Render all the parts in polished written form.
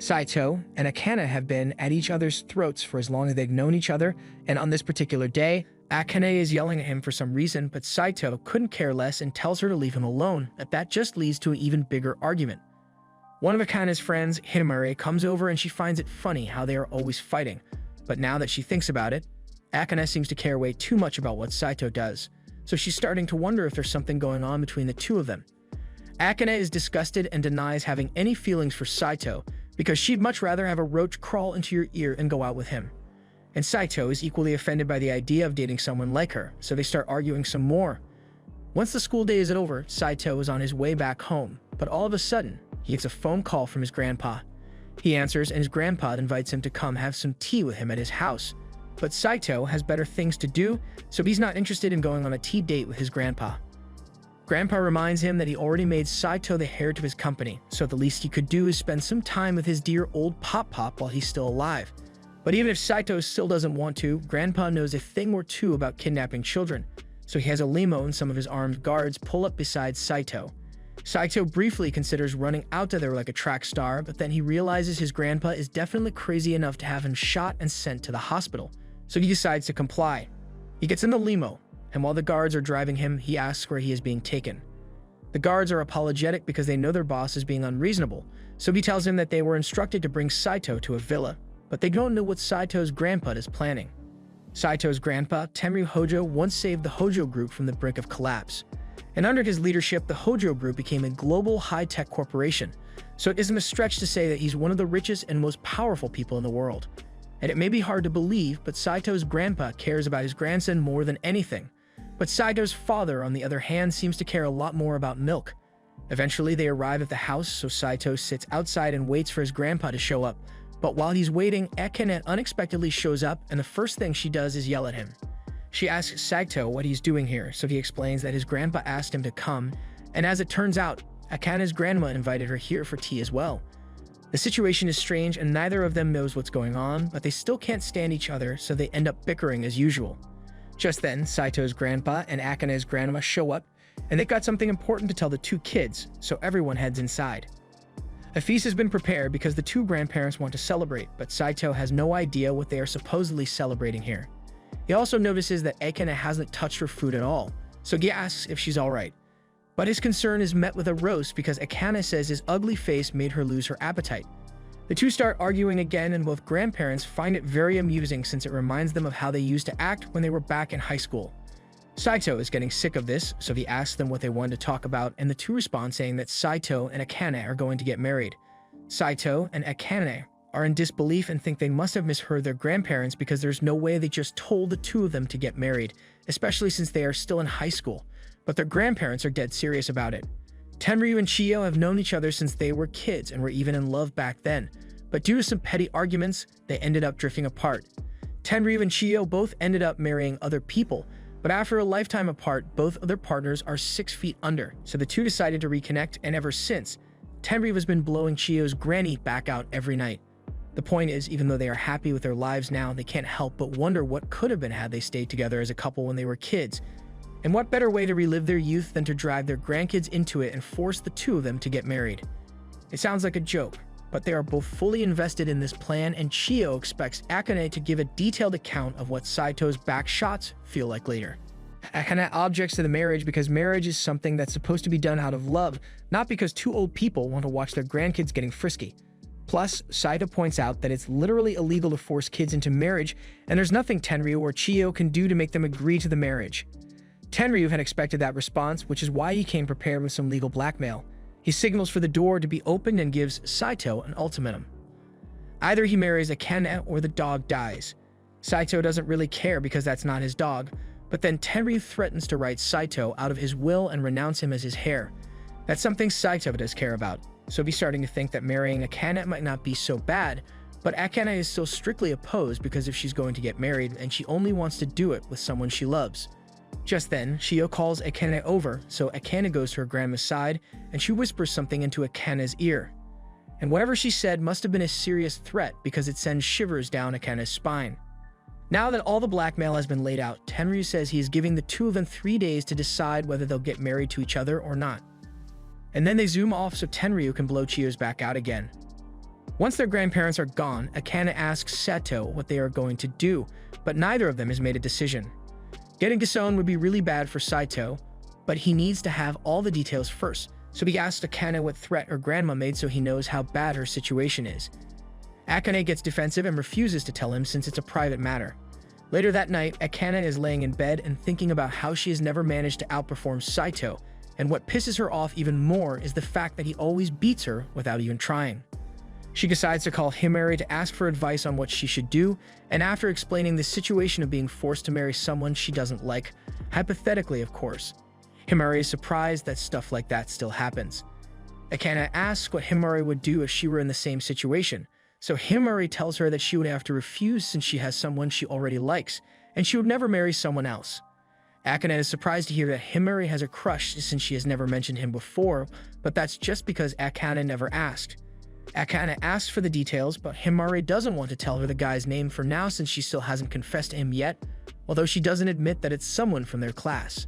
Saito and Akane have been at each other's throats for as long as they've known each other, and on this particular day, Akane is yelling at him for some reason, but Saito couldn't care less and tells her to leave him alone, and that just leads to an even bigger argument. One of Akane's friends, Hitomare, comes over and she finds it funny how they are always fighting, but now that she thinks about it, Akane seems to care way too much about what Saito does, so she's starting to wonder if there's something going on between the two of them. Akane is disgusted and denies having any feelings for Saito, because she'd much rather have a roach crawl into your ear and go out with him. And Saito is equally offended by the idea of dating someone like her, so they start arguing some more. Once the school day is over, Saito is on his way back home, but all of a sudden, he gets a phone call from his grandpa. He answers and his grandpa invites him to come have some tea with him at his house. But Saito has better things to do, so he's not interested in going on a tea date with his grandpa. Grandpa reminds him that he already made Saito the heir to his company, so the least he could do is spend some time with his dear old Pop-Pop while he's still alive. But even if Saito still doesn't want to, Grandpa knows a thing or two about kidnapping children, so he has a limo and some of his armed guards pull up beside Saito. Saito briefly considers running out there like a track star, but then he realizes his grandpa is definitely crazy enough to have him shot and sent to the hospital, so he decides to comply. He gets in the limo, and while the guards are driving him, he asks where he is being taken. The guards are apologetic because they know their boss is being unreasonable, so he tells him that they were instructed to bring Saito to a villa, but they don't know what Saito's grandpa is planning. Saito's grandpa, Tenryu Hojo, once saved the Hojo group from the brink of collapse, and under his leadership, the Hojo group became a global high-tech corporation, so it isn't a stretch to say that he's one of the richest and most powerful people in the world. And it may be hard to believe, but Saito's grandpa cares about his grandson more than anything. But Saito's father, on the other hand, seems to care a lot more about milk. Eventually, they arrive at the house, so Saito sits outside and waits for his grandpa to show up. But while he's waiting, Akane unexpectedly shows up, and the first thing she does is yell at him. She asks Saito what he's doing here, so he explains that his grandpa asked him to come, and as it turns out, Akane's grandma invited her here for tea as well. The situation is strange, and neither of them knows what's going on, but they still can't stand each other, so they end up bickering as usual. Just then, Saito's grandpa and Akane's grandma show up, and they've got something important to tell the two kids, so everyone heads inside. A feast has been prepared because the two grandparents want to celebrate, but Saito has no idea what they are supposedly celebrating here. He also notices that Akane hasn't touched her food at all, so he asks if she's alright. But his concern is met with a roast because Akane says his ugly face made her lose her appetite. The two start arguing again, and both grandparents find it very amusing since it reminds them of how they used to act when they were back in high school. Saito is getting sick of this, so he asks them what they wanted to talk about, and the two respond saying that Saito and Akane are going to get married. Saito and Akane are in disbelief and think they must have misheard their grandparents because there's no way they just told the two of them to get married, especially since they are still in high school. But their grandparents are dead serious about it. Tenryu and Chiyo have known each other since they were kids and were even in love back then, but due to some petty arguments, they ended up drifting apart. Tenryu and Chiyo both ended up marrying other people, but after a lifetime apart, both of their partners are 6 feet under, so the two decided to reconnect, and ever since, Tenryu has been blowing Chiyo's granny back out every night. The point is, even though they are happy with their lives now, they can't help but wonder what could have been had they stayed together as a couple when they were kids. And what better way to relive their youth than to drive their grandkids into it and force the two of them to get married? It sounds like a joke, but they are both fully invested in this plan, and Chiyo expects Akane to give a detailed account of what Saito's back shots feel like later. Akane objects to the marriage because marriage is something that's supposed to be done out of love, not because two old people want to watch their grandkids getting frisky. Plus, Saito points out that it's literally illegal to force kids into marriage, and there's nothing Tenryu or Chiyo can do to make them agree to the marriage. Tenryu had expected that response, which is why he came prepared with some legal blackmail. He signals for the door to be opened and gives Saito an ultimatum. Either he marries Akane or the dog dies. Saito doesn't really care because that's not his dog, but then Tenryu threatens to write Saito out of his will and renounce him as his heir. That's something Saito does care about, so he's starting to think that marrying Akane might not be so bad, but Akane is still strictly opposed because if she's going to get married, and she only wants to do it with someone she loves. Just then, Chiyo calls Akane over, so Akane goes to her grandma's side, and she whispers something into Akane's ear. And whatever she said must have been a serious threat because it sends shivers down Akane's spine. Now that all the blackmail has been laid out, Tenryu says he is giving the two of them 3 days to decide whether they'll get married to each other or not. And then they zoom off so Tenryu can blow Chiyo's back out again. Once their grandparents are gone, Akane asks Sato what they are going to do, but neither of them has made a decision. Getting Gisone would be really bad for Saito, but he needs to have all the details first, so he asks Akane what threat her grandma made so he knows how bad her situation is. Akane gets defensive and refuses to tell him since it's a private matter. Later that night, Akane is laying in bed and thinking about how she has never managed to outperform Saito, and what pisses her off even more is the fact that he always beats her without even trying. She decides to call Himari to ask for advice on what she should do, and after explaining the situation of being forced to marry someone she doesn't like, hypothetically of course, Himari is surprised that stuff like that still happens. Akane asks what Himari would do if she were in the same situation, so Himari tells her that she would have to refuse since she has someone she already likes, and she would never marry someone else. Akane is surprised to hear that Himari has a crush since she has never mentioned him before, but that's just because Akane never asked. Akane asks for the details, but Himari doesn't want to tell her the guy's name for now since she still hasn't confessed to him yet, although she doesn't admit that it's someone from their class.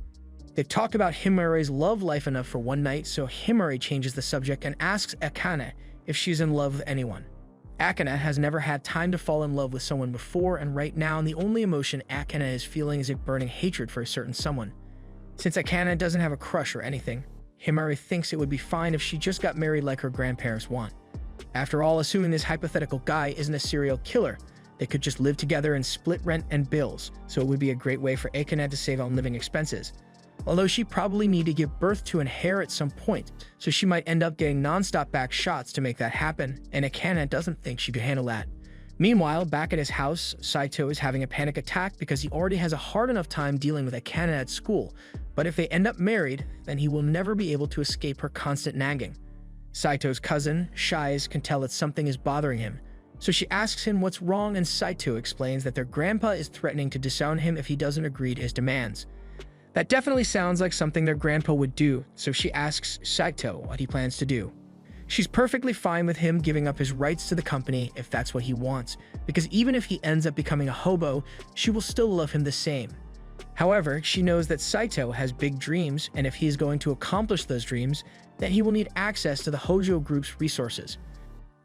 They've talked about Himari's love life enough for one night, so Himari changes the subject and asks Akane if she's in love with anyone. Akane has never had time to fall in love with someone before, and right now the only emotion Akane is feeling is a burning hatred for a certain someone. Since Akane doesn't have a crush or anything, Himari thinks it would be fine if she just got married like her grandparents want. After all, assuming this hypothetical guy isn't a serial killer, they could just live together and split rent and bills, so it would be a great way for Akane to save on living expenses. Although she probably need to give birth to an heir at some point, so she might end up getting non-stop back shots to make that happen, and Akane doesn't think she could handle that. Meanwhile, back at his house, Saito is having a panic attack because he already has a hard enough time dealing with Akane at school, but if they end up married, then he will never be able to escape her constant nagging. Saito's cousin, Shies, can tell that something is bothering him, so she asks him what's wrong, and Saito explains that their grandpa is threatening to disown him if he doesn't agree to his demands. That definitely sounds like something their grandpa would do, so she asks Saito what he plans to do. She's perfectly fine with him giving up his rights to the company if that's what he wants, because even if he ends up becoming a hobo, she will still love him the same. However, she knows that Saito has big dreams, and if he is going to accomplish those dreams, then he will need access to the Hojo Group's resources.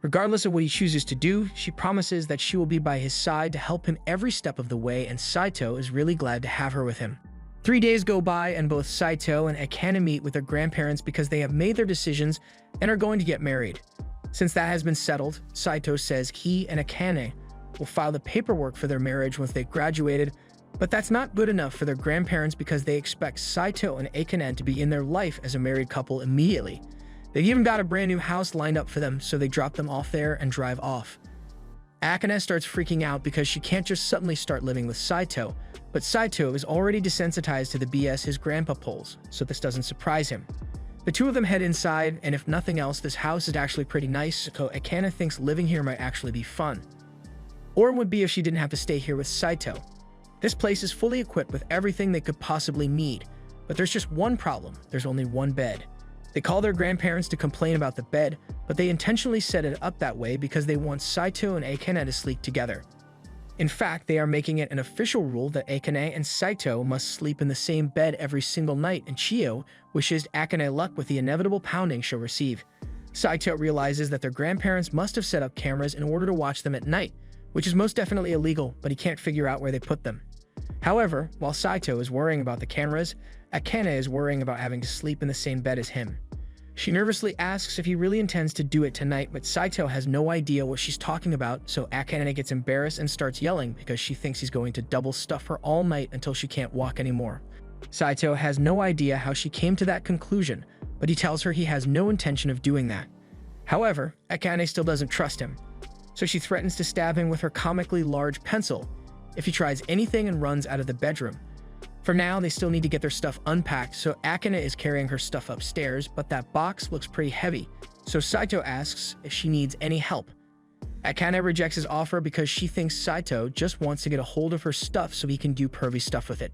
Regardless of what he chooses to do, she promises that she will be by his side to help him every step of the way, and Saito is really glad to have her with him. 3 days go by and both Saito and Akane meet with their grandparents because they have made their decisions and are going to get married. Since that has been settled, Saito says he and Akane will file the paperwork for their marriage once they graduated, but that's not good enough for their grandparents because they expect Saito and Akane to be in their life as a married couple immediately. They've even got a brand new house lined up for them, so they drop them off there and drive off. Akane starts freaking out because she can't just suddenly start living with Saito, but Saito is already desensitized to the BS his grandpa pulls, so this doesn't surprise him. The two of them head inside, and if nothing else, this house is actually pretty nice, so Akane thinks living here might actually be fun. Or it would be if she didn't have to stay here with Saito. This place is fully equipped with everything they could possibly need, but there's just one problem: there's only one bed. They call their grandparents to complain about the bed, but they intentionally set it up that way because they want Saito and Akane to sleep together. In fact, they are making it an official rule that Akane and Saito must sleep in the same bed every single night, and Chiyo wishes Akane luck with the inevitable pounding she'll receive. Saito realizes that their grandparents must have set up cameras in order to watch them at night, which is most definitely illegal, but he can't figure out where they put them. However, while Saito is worrying about the cameras, Akane is worrying about having to sleep in the same bed as him. She nervously asks if he really intends to do it tonight, but Saito has no idea what she's talking about, so Akane gets embarrassed and starts yelling because she thinks he's going to double stuff her all night until she can't walk anymore. Saito has no idea how she came to that conclusion, but he tells her he has no intention of doing that. However, Akane still doesn't trust him, so she threatens to stab him with her comically large pencil if he tries anything and runs out of the bedroom. For now, they still need to get their stuff unpacked, so Akane is carrying her stuff upstairs, but that box looks pretty heavy, so Saito asks if she needs any help. Akane rejects his offer because she thinks Saito just wants to get a hold of her stuff so he can do pervy stuff with it.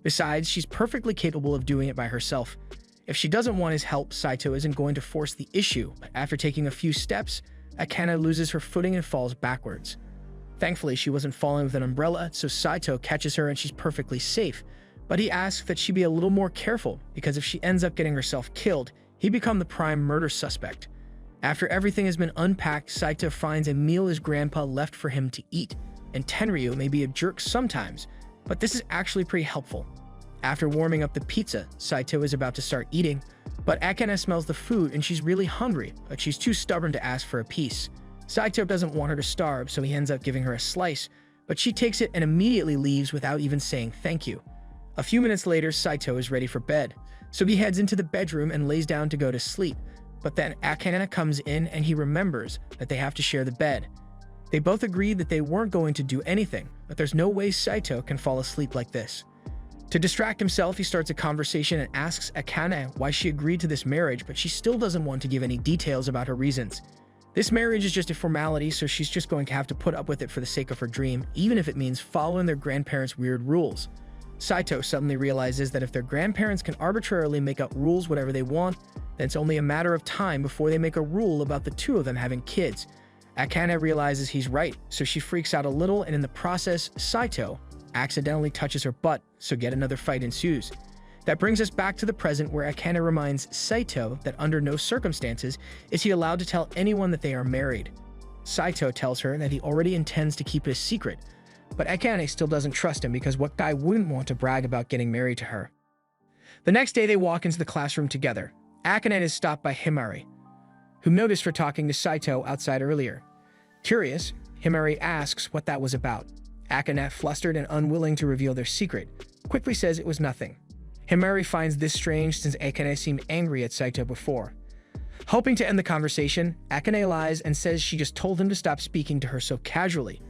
Besides, she's perfectly capable of doing it by herself. If she doesn't want his help, Saito isn't going to force the issue, but after taking a few steps, Akane loses her footing and falls backwards. Thankfully, she wasn't falling with an umbrella, so Saito catches her and she's perfectly safe, but he asks that she be a little more careful because if she ends up getting herself killed, he'd become the prime murder suspect. After everything has been unpacked, Saito finds a meal his grandpa left for him to eat, and Tenryu may be a jerk sometimes, but this is actually pretty helpful. After warming up the pizza, Saito is about to start eating, but Akane smells the food and she's really hungry, but she's too stubborn to ask for a piece. Saito doesn't want her to starve, so he ends up giving her a slice, but she takes it and immediately leaves without even saying thank you. A few minutes later, Saito is ready for bed, so he heads into the bedroom and lays down to go to sleep, but then Akane comes in and he remembers that they have to share the bed. They both agree that they weren't going to do anything, but there's no way Saito can fall asleep like this. To distract himself, he starts a conversation and asks Akane why she agreed to this marriage, but she still doesn't want to give any details about her reasons. This marriage is just a formality, so she's just going to have to put up with it for the sake of her dream, even if it means following their grandparents' weird rules. Saito suddenly realizes that if their grandparents can arbitrarily make up rules whatever they want, then it's only a matter of time before they make a rule about the two of them having kids. Akane realizes he's right, so she freaks out a little, and in the process, Saito accidentally touches her butt, so yet another fight ensues. That brings us back to the present, where Akane reminds Saito that under no circumstances is he allowed to tell anyone that they are married. Saito tells her that he already intends to keep it a secret, but Akane still doesn't trust him because what guy wouldn't want to brag about getting married to her? The next day they walk into the classroom together. Akane is stopped by Himari, whom noticed her talking to Saito outside earlier. Curious, Himari asks what that was about. Akane, flustered and unwilling to reveal their secret, quickly says it was nothing. Himari finds this strange since Akane seemed angry at Saito before. Hoping to end the conversation, Akane lies and says she just told him to stop speaking to her so casually.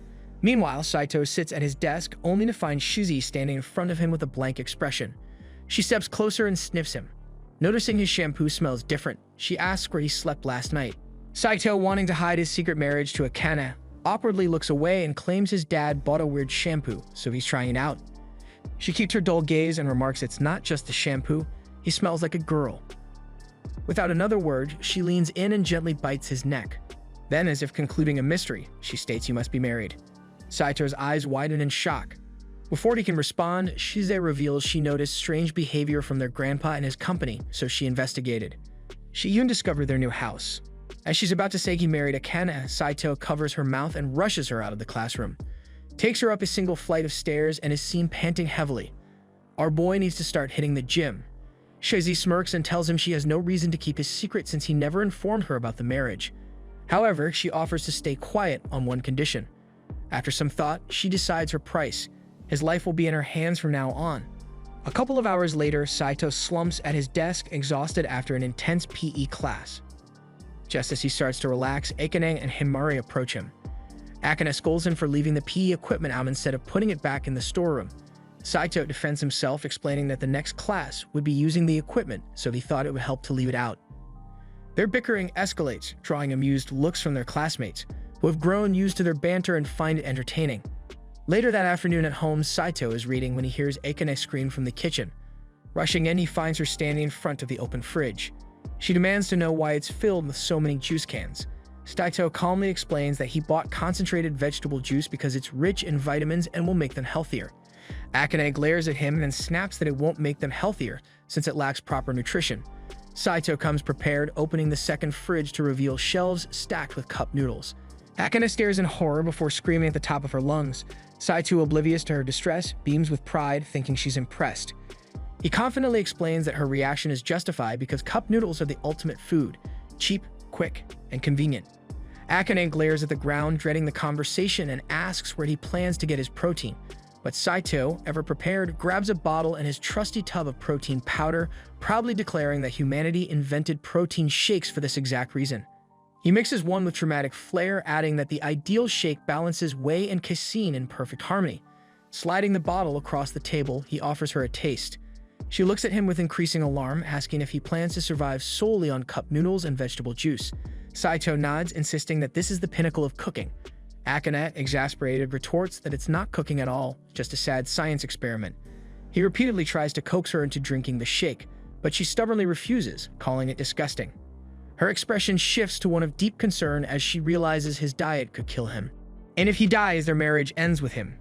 Meanwhile, Saito sits at his desk only to find Shuzi standing in front of him with a blank expression. She steps closer and sniffs him. Noticing his shampoo smells different, she asks where he slept last night. Saito, wanting to hide his secret marriage to Akane, awkwardly looks away and claims his dad bought a weird shampoo, so he's trying it out. She keeps her dull gaze and remarks it's not just the shampoo, he smells like a girl. Without another word, she leans in and gently bites his neck. Then, as if concluding a mystery, she states he must be married. Saito's eyes widen in shock. Before he can respond, Shize reveals she noticed strange behavior from their grandpa and his company, so she investigated. She even discovered their new house. As she's about to say he married Akane, Saito covers her mouth and rushes her out of the classroom. Takes her up a single flight of stairs and is seen panting heavily. Our boy needs to start hitting the gym. Shize smirks and tells him she has no reason to keep his secret since he never informed her about the marriage. However, she offers to stay quiet on one condition. After some thought, she decides her price. His life will be in her hands from now on. A couple of hours later, Saito slumps at his desk, exhausted after an intense PE class. Just as he starts to relax, Akane and Himari approach him. Akane scolds him for leaving the PE equipment out instead of putting it back in the storeroom. Saito defends himself, explaining that the next class would be using the equipment, so he thought it would help to leave it out. Their bickering escalates, drawing amused looks from their classmates, who have grown used to their banter and find it entertaining. Later that afternoon at home, Saito is reading when he hears Akane scream from the kitchen. Rushing in, he finds her standing in front of the open fridge. She demands to know why it's filled with so many juice cans. Saito calmly explains that he bought concentrated vegetable juice because it's rich in vitamins and will make them healthier. Akane glares at him and then snaps that it won't make them healthier since it lacks proper nutrition. Saito comes prepared, opening the second fridge to reveal shelves stacked with cup noodles. Akane stares in horror before screaming at the top of her lungs. Saito, oblivious to her distress, beams with pride, thinking she's impressed. He confidently explains that her reaction is justified because cup noodles are the ultimate food, cheap, quick, and convenient. Akane glares at the ground, dreading the conversation, and asks where he plans to get his protein. But Saito, ever prepared, grabs a bottle and his trusty tub of protein powder, proudly declaring that humanity invented protein shakes for this exact reason. He mixes one with dramatic flair, adding that the ideal shake balances whey and casein in perfect harmony. Sliding the bottle across the table, he offers her a taste. She looks at him with increasing alarm, asking if he plans to survive solely on cup noodles and vegetable juice. Saito nods, insisting that this is the pinnacle of cooking. Akane, exasperated, retorts that it's not cooking at all, just a sad science experiment. He repeatedly tries to coax her into drinking the shake, but she stubbornly refuses, calling it disgusting. Her expression shifts to one of deep concern as she realizes his diet could kill him. And if he dies, their marriage ends with him.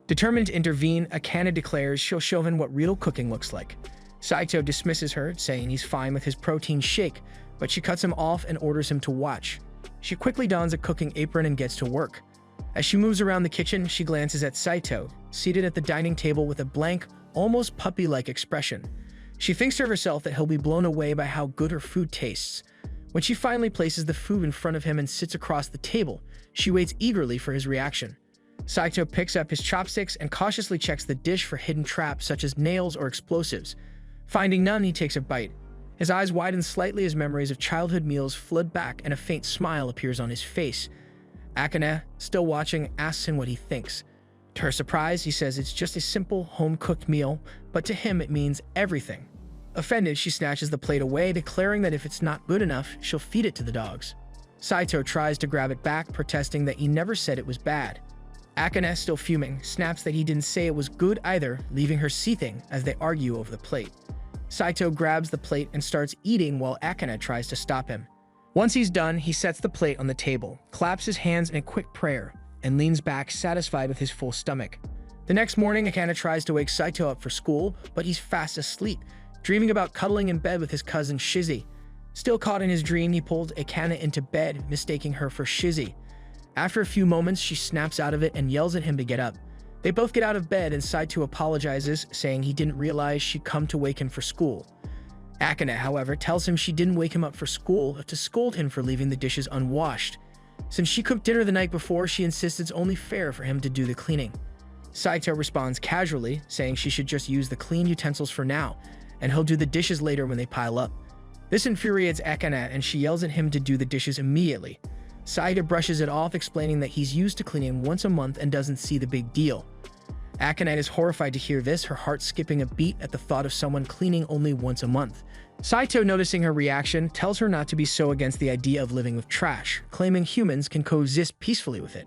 Determined to intervene, Akane declares she'll show him what real cooking looks like. Saito dismisses her, saying he's fine with his protein shake, but she cuts him off and orders him to watch. She quickly dons a cooking apron and gets to work. As she moves around the kitchen, she glances at Saito, seated at the dining table with a blank, almost puppy-like expression. She thinks to herself that he'll be blown away by how good her food tastes. When she finally places the food in front of him and sits across the table, she waits eagerly for his reaction. Saito picks up his chopsticks and cautiously checks the dish for hidden traps such as nails or explosives. Finding none, he takes a bite. His eyes widen slightly as memories of childhood meals flood back and a faint smile appears on his face. Akane, still watching, asks him what he thinks. To her surprise, he says it's just a simple, home-cooked meal, but to him it means everything. Offended, she snatches the plate away, declaring that if it's not good enough, she'll feed it to the dogs. Saito tries to grab it back, protesting that he never said it was bad. Akane, still fuming, snaps that he didn't say it was good either, leaving her seething as they argue over the plate. Saito grabs the plate and starts eating while Akane tries to stop him. Once he's done, he sets the plate on the table, claps his hands in a quick prayer, and leans back, satisfied with his full stomach. The next morning, Akane tries to wake Saito up for school, but he's fast asleep, dreaming about cuddling in bed with his cousin Shizzy. Still caught in his dream, he pulls Akane into bed, mistaking her for Shizzy. After a few moments, she snaps out of it and yells at him to get up. They both get out of bed and Saito apologizes, saying he didn't realize she'd come to wake him for school. Akane, however, tells him she didn't wake him up for school, but to scold him for leaving the dishes unwashed. Since she cooked dinner the night before, she insists it's only fair for him to do the cleaning. Saito responds casually, saying she should just use the clean utensils for now, and he'll do the dishes later when they pile up. This infuriates Akane, and she yells at him to do the dishes immediately. Saito brushes it off, explaining that he's used to cleaning once a month and doesn't see the big deal. Akane is horrified to hear this, her heart skipping a beat at the thought of someone cleaning only once a month. Saito, noticing her reaction, tells her not to be so against the idea of living with trash, claiming humans can coexist peacefully with it.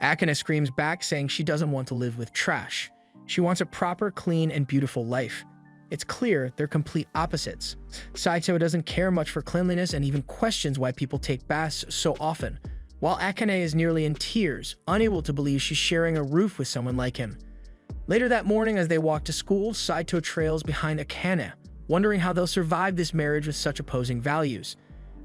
Akane screams back, saying she doesn't want to live with trash. She wants a proper, clean, and beautiful life. It's clear they're complete opposites. Saito doesn't care much for cleanliness and even questions why people take baths so often, while Akane is nearly in tears, unable to believe she's sharing a roof with someone like him. Later that morning, as they walk to school, Saito trails behind Akane, wondering how they'll survive this marriage with such opposing values.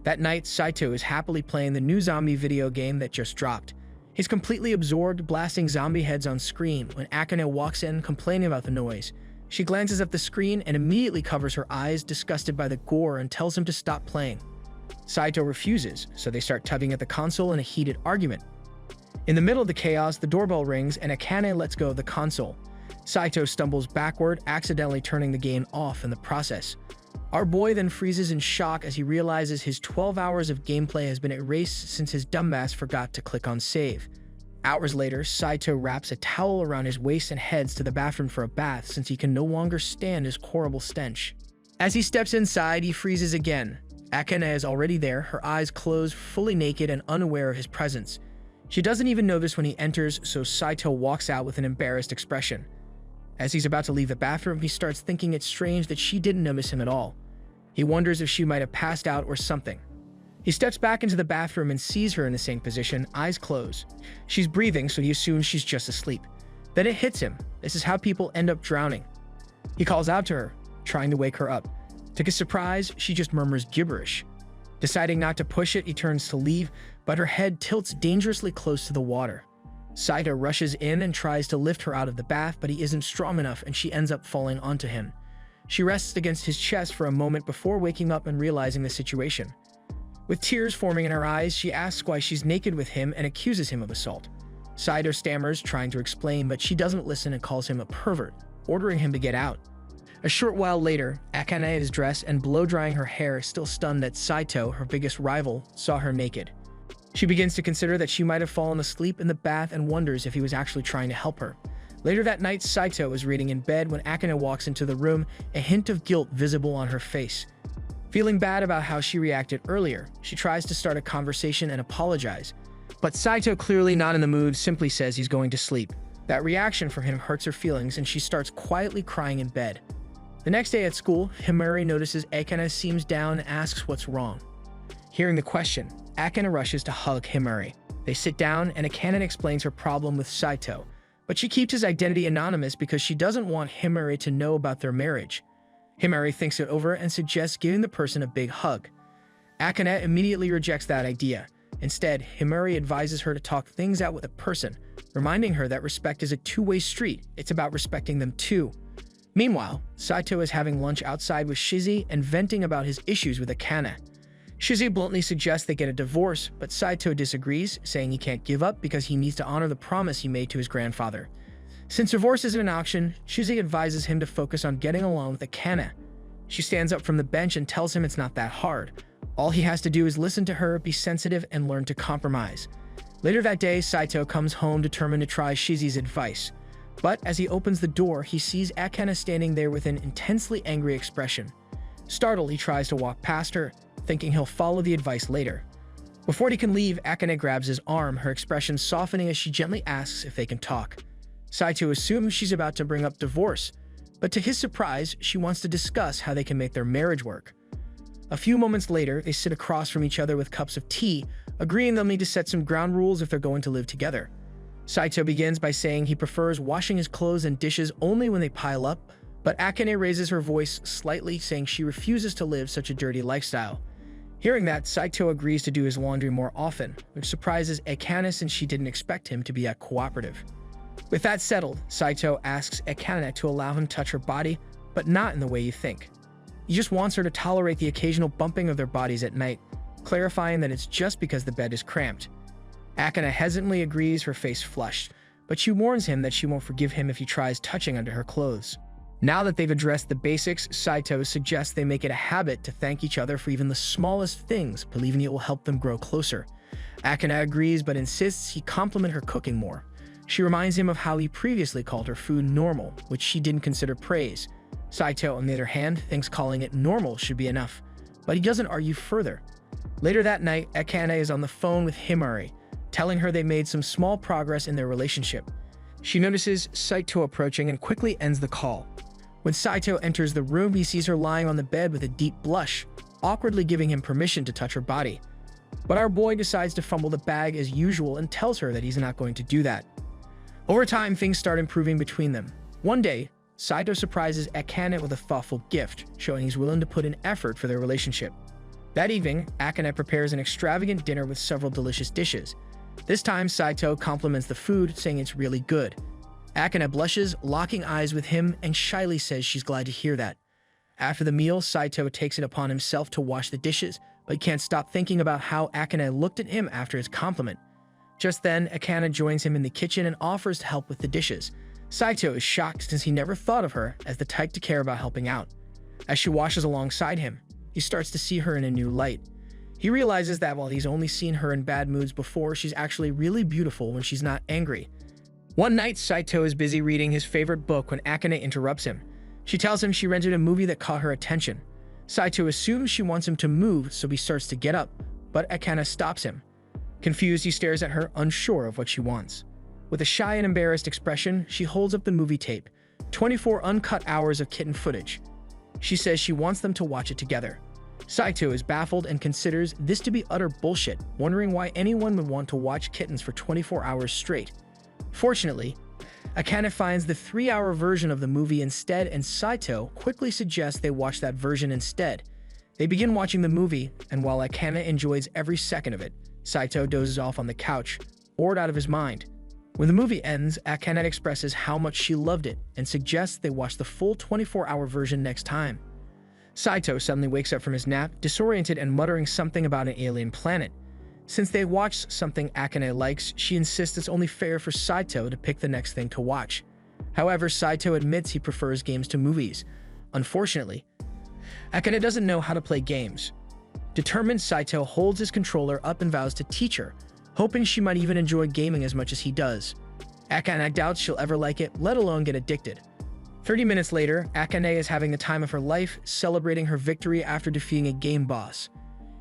That night, Saito is happily playing the new zombie video game that just dropped. He's completely absorbed, blasting zombie heads on screen when Akane walks in, complaining about the noise. She glances at the screen and immediately covers her eyes, disgusted by the gore, and tells him to stop playing. Saito refuses, so they start tugging at the console in a heated argument. In the middle of the chaos, the doorbell rings and Akane lets go of the console. Saito stumbles backward, accidentally turning the game off in the process. Our boy then freezes in shock as he realizes his 12 hours of gameplay has been erased since his dumbass forgot to click on save. Hours later, Saito wraps a towel around his waist and heads to the bathroom for a bath since he can no longer stand his horrible stench. As he steps inside, he freezes again. Akane is already there, her eyes closed, fully naked and unaware of his presence. She doesn't even notice when he enters, so Saito walks out with an embarrassed expression. As he's about to leave the bathroom, he starts thinking it's strange that she didn't notice him at all. He wonders if she might have passed out or something. He steps back into the bathroom and sees her in the same position, eyes closed. She's breathing, so he assumes she's just asleep. Then it hits him. This is how people end up drowning. He calls out to her, trying to wake her up. To his surprise, she just murmurs gibberish. Deciding not to push it, he turns to leave, but her head tilts dangerously close to the water. Saito rushes in and tries to lift her out of the bath, but he isn't strong enough and she ends up falling onto him. She rests against his chest for a moment before waking up and realizing the situation. With tears forming in her eyes, she asks why she's naked with him and accuses him of assault. Saito stammers, trying to explain, but she doesn't listen and calls him a pervert, ordering him to get out. A short while later, Akane is dressed and blow-drying her hair, still stunned that Saito, her biggest rival, saw her naked. She begins to consider that she might have fallen asleep in the bath and wonders if he was actually trying to help her. Later that night, Saito is reading in bed when Akane walks into the room, a hint of guilt visible on her face. Feeling bad about how she reacted earlier, she tries to start a conversation and apologize. But Saito, clearly not in the mood, simply says he's going to sleep. That reaction from him hurts her feelings and she starts quietly crying in bed. The next day at school, Himari notices Akane seems down and asks what's wrong. Hearing the question, Akane rushes to hug Himari. They sit down and Akane explains her problem with Saito, but she keeps his identity anonymous because she doesn't want Himari to know about their marriage. Himari thinks it over and suggests giving the person a big hug. Akane immediately rejects that idea. Instead, Himari advises her to talk things out with a person, reminding her that respect is a two-way street. It's about respecting them too. Meanwhile, Saito is having lunch outside with Shizi and venting about his issues with Akane. Shizi bluntly suggests they get a divorce, but Saito disagrees, saying he can't give up because he needs to honor the promise he made to his grandfather. Since divorce isn't an option, Shizi advises him to focus on getting along with Akane. She stands up from the bench and tells him it's not that hard. All he has to do is listen to her, be sensitive, and learn to compromise. Later that day, Saito comes home determined to try Shizi's advice. But as he opens the door, he sees Akane standing there with an intensely angry expression. Startled, he tries to walk past her, thinking he'll follow the advice later. Before he can leave, Akane grabs his arm, her expression softening as she gently asks if they can talk. Saito assumes she's about to bring up divorce, but to his surprise, she wants to discuss how they can make their marriage work. A few moments later, they sit across from each other with cups of tea, agreeing they'll need to set some ground rules if they're going to live together. Saito begins by saying he prefers washing his clothes and dishes only when they pile up, but Akane raises her voice slightly, saying she refuses to live such a dirty lifestyle. Hearing that, Saito agrees to do his laundry more often, which surprises Akane since she didn't expect him to be that cooperative. With that settled, Saito asks Akane to allow him to touch her body, but not in the way you think. He just wants her to tolerate the occasional bumping of their bodies at night, clarifying that it's just because the bed is cramped. Akane hesitantly agrees, her face flushed, but she warns him that she won't forgive him if he tries touching under her clothes. Now that they've addressed the basics, Saito suggests they make it a habit to thank each other for even the smallest things, believing it will help them grow closer. Akane agrees but insists he compliment her cooking more. She reminds him of how he previously called her food normal, which she didn't consider praise. Saito, on the other hand, thinks calling it normal should be enough, but he doesn't argue further. Later that night, Akane is on the phone with Himari, telling her they made some small progress in their relationship. She notices Saito approaching and quickly ends the call. When Saito enters the room, he sees her lying on the bed with a deep blush, awkwardly giving him permission to touch her body. But our boy decides to fumble the bag as usual and tells her that he's not going to do that. Over time, things start improving between them. One day, Saito surprises Akane with a thoughtful gift, showing he's willing to put in effort for their relationship. That evening, Akane prepares an extravagant dinner with several delicious dishes. This time, Saito compliments the food, saying it's really good. Akane blushes, locking eyes with him, and shyly says she's glad to hear that. After the meal, Saito takes it upon himself to wash the dishes, but can't stop thinking about how Akane looked at him after his compliment. Just then, Akane joins him in the kitchen and offers to help with the dishes. Saito is shocked since he never thought of her as the type to care about helping out. As she washes alongside him, he starts to see her in a new light. He realizes that while he's only seen her in bad moods before, she's actually really beautiful when she's not angry. One night, Saito is busy reading his favorite book when Akane interrupts him. She tells him she rented a movie that caught her attention. Saito assumes she wants him to move, so he starts to get up, but Akane stops him. Confused, he stares at her, unsure of what she wants. With a shy and embarrassed expression, she holds up the movie tape, 24 uncut hours of kitten footage. She says she wants them to watch it together. Saito is baffled and considers this to be utter bullshit, wondering why anyone would want to watch kittens for 24 hours straight. Fortunately, Akane finds the 3-hour version of the movie instead, and Saito quickly suggests they watch that version instead. They begin watching the movie, and while Akane enjoys every second of it, Saito dozes off on the couch, bored out of his mind. When the movie ends, Akane expresses how much she loved it and suggests they watch the full 24-hour version next time. Saito suddenly wakes up from his nap, disoriented and muttering something about an alien planet. Since they watched something Akane likes, she insists it's only fair for Saito to pick the next thing to watch. However, Saito admits he prefers games to movies. Unfortunately, Akane doesn't know how to play games. Determined, Saito holds his controller up and vows to teach her, hoping she might even enjoy gaming as much as he does. Akane doubts she'll ever like it, let alone get addicted. 30 minutes later, Akane is having the time of her life, celebrating her victory after defeating a game boss.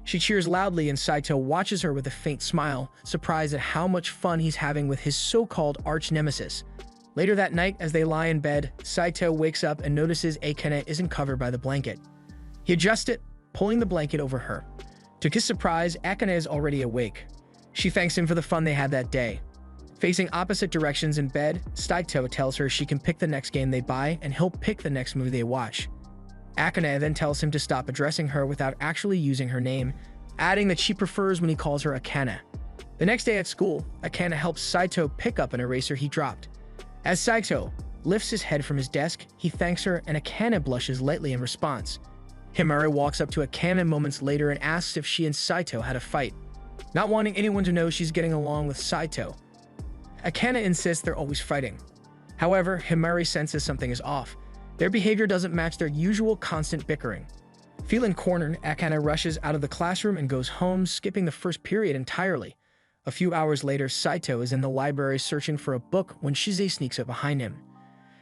She cheers loudly and Saito watches her with a faint smile, surprised at how much fun he's having with his so-called arch-nemesis. Later that night, as they lie in bed, Saito wakes up and notices Akane isn't covered by the blanket. He adjusts it, pulling the blanket over her. To his surprise, Akane is already awake. She thanks him for the fun they had that day. Facing opposite directions in bed, Saito tells her she can pick the next game they buy and he'll pick the next movie they watch. Akane then tells him to stop addressing her without actually using her name, adding that she prefers when he calls her Akane. The next day at school, Akane helps Saito pick up an eraser he dropped. As Saito lifts his head from his desk, he thanks her and Akane blushes lightly in response. Himari walks up to Akane moments later and asks if she and Saito had a fight. Not wanting anyone to know she's getting along with Saito, Akane insists they're always fighting. However, Himari senses something is off. Their behavior doesn't match their usual constant bickering. Feeling cornered, Akane rushes out of the classroom and goes home, skipping the first period entirely. A few hours later, Saito is in the library searching for a book when Shize sneaks up behind him.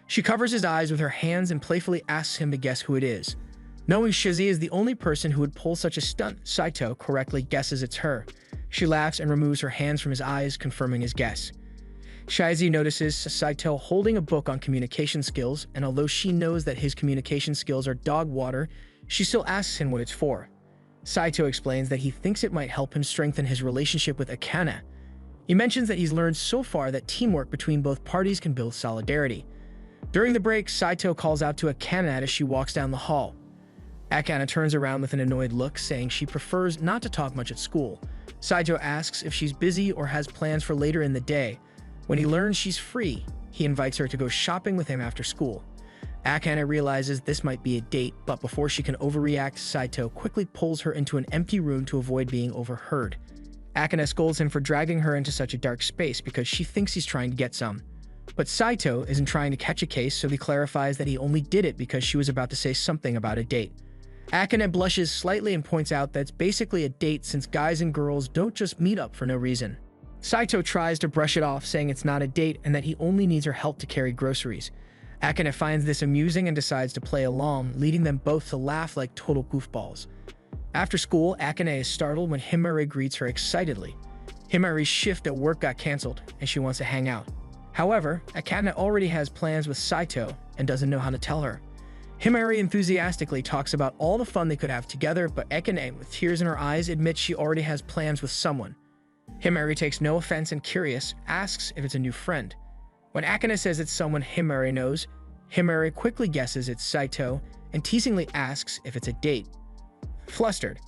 She covers his eyes with her hands and playfully asks him to guess who it is. Knowing Shize is the only person who would pull such a stunt, Saito correctly guesses it's her. She laughs and removes her hands from his eyes, confirming his guess. Shize notices Saito holding a book on communication skills, and although she knows that his communication skills are dog water, she still asks him what it's for. Saito explains that he thinks it might help him strengthen his relationship with Akane. He mentions that he's learned so far that teamwork between both parties can build solidarity. During the break, Saito calls out to Akane as she walks down the hall. Akane turns around with an annoyed look, saying she prefers not to talk much at school. Saito asks if she's busy or has plans for later in the day. When he learns she's free, he invites her to go shopping with him after school. Akane realizes this might be a date, but before she can overreact, Saito quickly pulls her into an empty room to avoid being overheard. Akane scolds him for dragging her into such a dark space because she thinks he's trying to get some. But Saito isn't trying to catch a case, so he clarifies that he only did it because she was about to say something about a date. Akane blushes slightly and points out that it's basically a date since guys and girls don't just meet up for no reason. Saito tries to brush it off, saying it's not a date and that he only needs her help to carry groceries. Akane finds this amusing and decides to play along, leading them both to laugh like total goofballs. After school, Akane is startled when Himari greets her excitedly. Himari's shift at work got cancelled, and she wants to hang out. However, Akane already has plans with Saito and doesn't know how to tell her. Himari enthusiastically talks about all the fun they could have together, but Akane, with tears in her eyes, admits she already has plans with someone. Himari takes no offense and, curious, asks if it's a new friend. When Akane says it's someone Himari knows, Himari quickly guesses it's Saito and teasingly asks if it's a date. Flustered,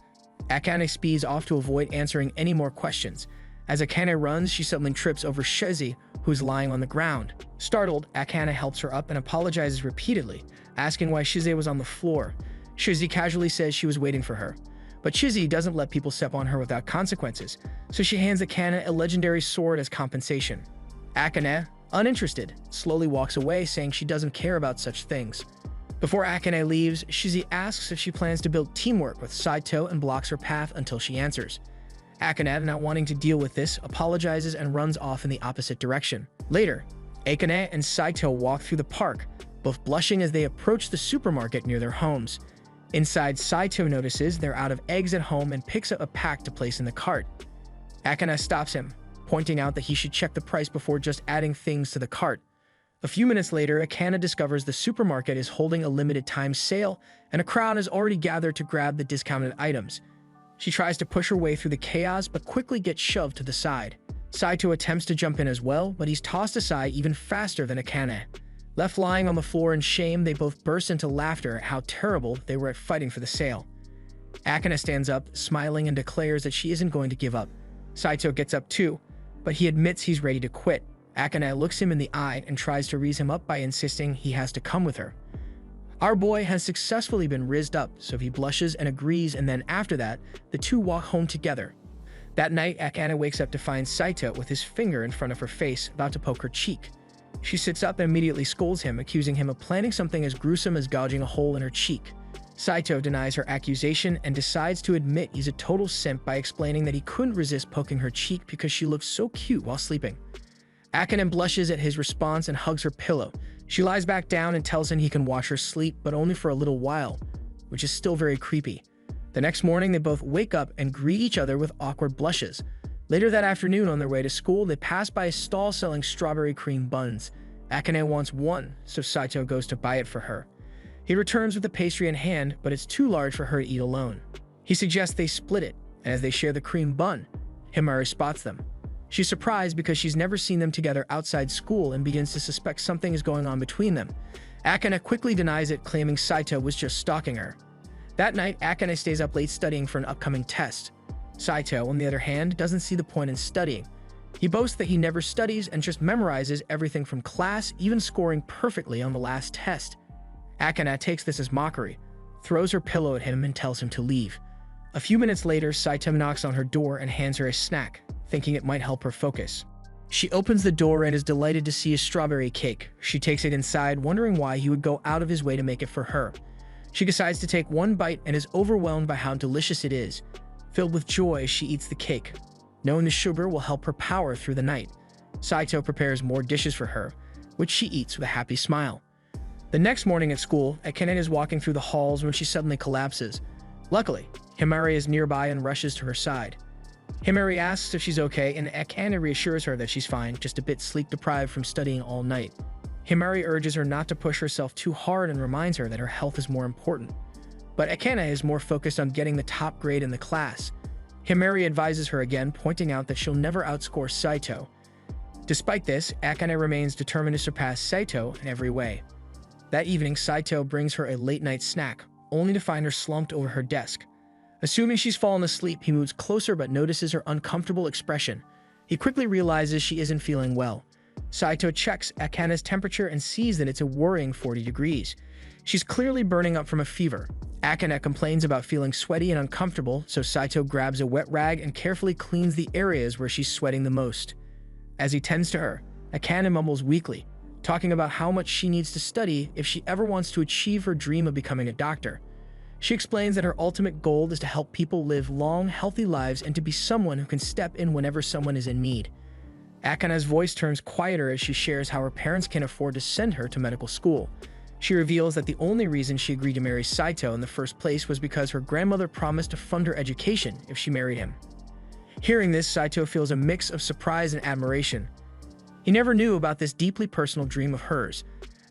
Akane speeds off to avoid answering any more questions. As Akane runs, she suddenly trips over Shize, who's lying on the ground. Startled, Akane helps her up and apologizes repeatedly, asking why Shize was on the floor. Shize casually says she was waiting for her. But Shize doesn't let people step on her without consequences, so she hands Akane a legendary sword as compensation. Akane, uninterested, slowly walks away, saying she doesn't care about such things. Before Akane leaves, Shize asks if she plans to build teamwork with Saito and blocks her path until she answers. Akane, not wanting to deal with this, apologizes and runs off in the opposite direction. Later, Akane and Saito walk through the park, both blushing as they approach the supermarket near their homes. Inside, Saito notices they're out of eggs at home and picks up a pack to place in the cart. Akane stops him, pointing out that he should check the price before just adding things to the cart. A few minutes later, Akane discovers the supermarket is holding a limited-time sale, and a crowd has already gathered to grab the discounted items. She tries to push her way through the chaos, but quickly gets shoved to the side. Saito attempts to jump in as well, but he's tossed aside even faster than Akane. Left lying on the floor in shame, they both burst into laughter at how terrible they were at fighting for the sale. Akane stands up, smiling, and declares that she isn't going to give up. Saito gets up too, but he admits he's ready to quit. Akane looks him in the eye and tries to raise him up by insisting he has to come with her. Our boy has successfully been rizzed up, so he blushes and agrees, and then after that, the two walk home together. That night, Akane wakes up to find Saito with his finger in front of her face, about to poke her cheek. She sits up and immediately scolds him, accusing him of planning something as gruesome as gouging a hole in her cheek. Saito denies her accusation and decides to admit he's a total simp by explaining that he couldn't resist poking her cheek because she looked so cute while sleeping. Akane blushes at his response and hugs her pillow. She lies back down and tells him he can watch her sleep, but only for a little while, which is still very creepy. The next morning, they both wake up and greet each other with awkward blushes. Later that afternoon, on their way to school, they pass by a stall selling strawberry cream buns. Akane wants one, so Saito goes to buy it for her. He returns with the pastry in hand, but it's too large for her to eat alone. He suggests they split it, and as they share the cream bun, Himari spots them. She's surprised because she's never seen them together outside school and begins to suspect something is going on between them. Akane quickly denies it, claiming Saito was just stalking her. That night, Akane stays up late studying for an upcoming test. Saito, on the other hand, doesn't see the point in studying. He boasts that he never studies and just memorizes everything from class, even scoring perfectly on the last test. Akane takes this as mockery, throws her pillow at him and tells him to leave. A few minutes later, Saito knocks on her door and hands her a snack, thinking it might help her focus. She opens the door and is delighted to see a strawberry cake. She takes it inside, wondering why he would go out of his way to make it for her. She decides to take one bite and is overwhelmed by how delicious it is. Filled with joy, she eats the cake, knowing the sugar will help her power through the night. Saito prepares more dishes for her, which she eats with a happy smile. The next morning at school, Akane is walking through the halls when she suddenly collapses. Luckily, Himari is nearby and rushes to her side. Himari asks if she's okay, and Akane reassures her that she's fine, just a bit sleep-deprived from studying all night. Himari urges her not to push herself too hard and reminds her that her health is more important. But Akane is more focused on getting the top grade in the class. Himari advises her again, pointing out that she'll never outscore Saito. Despite this, Akane remains determined to surpass Saito in every way. That evening, Saito brings her a late-night snack, only to find her slumped over her desk. Assuming she's fallen asleep, he moves closer but notices her uncomfortable expression. He quickly realizes she isn't feeling well. Saito checks Akane's temperature and sees that it's a worrying 40 degrees. She's clearly burning up from a fever. Akane complains about feeling sweaty and uncomfortable, so Saito grabs a wet rag and carefully cleans the areas where she's sweating the most. As he tends to her, Akane mumbles weakly, talking about how much she needs to study if she ever wants to achieve her dream of becoming a doctor. She explains that her ultimate goal is to help people live long, healthy lives and to be someone who can step in whenever someone is in need. Akane's voice turns quieter as she shares how her parents can't afford to send her to medical school. She reveals that the only reason she agreed to marry Saito in the first place was because her grandmother promised to fund her education if she married him. Hearing this, Saito feels a mix of surprise and admiration. He never knew about this deeply personal dream of hers.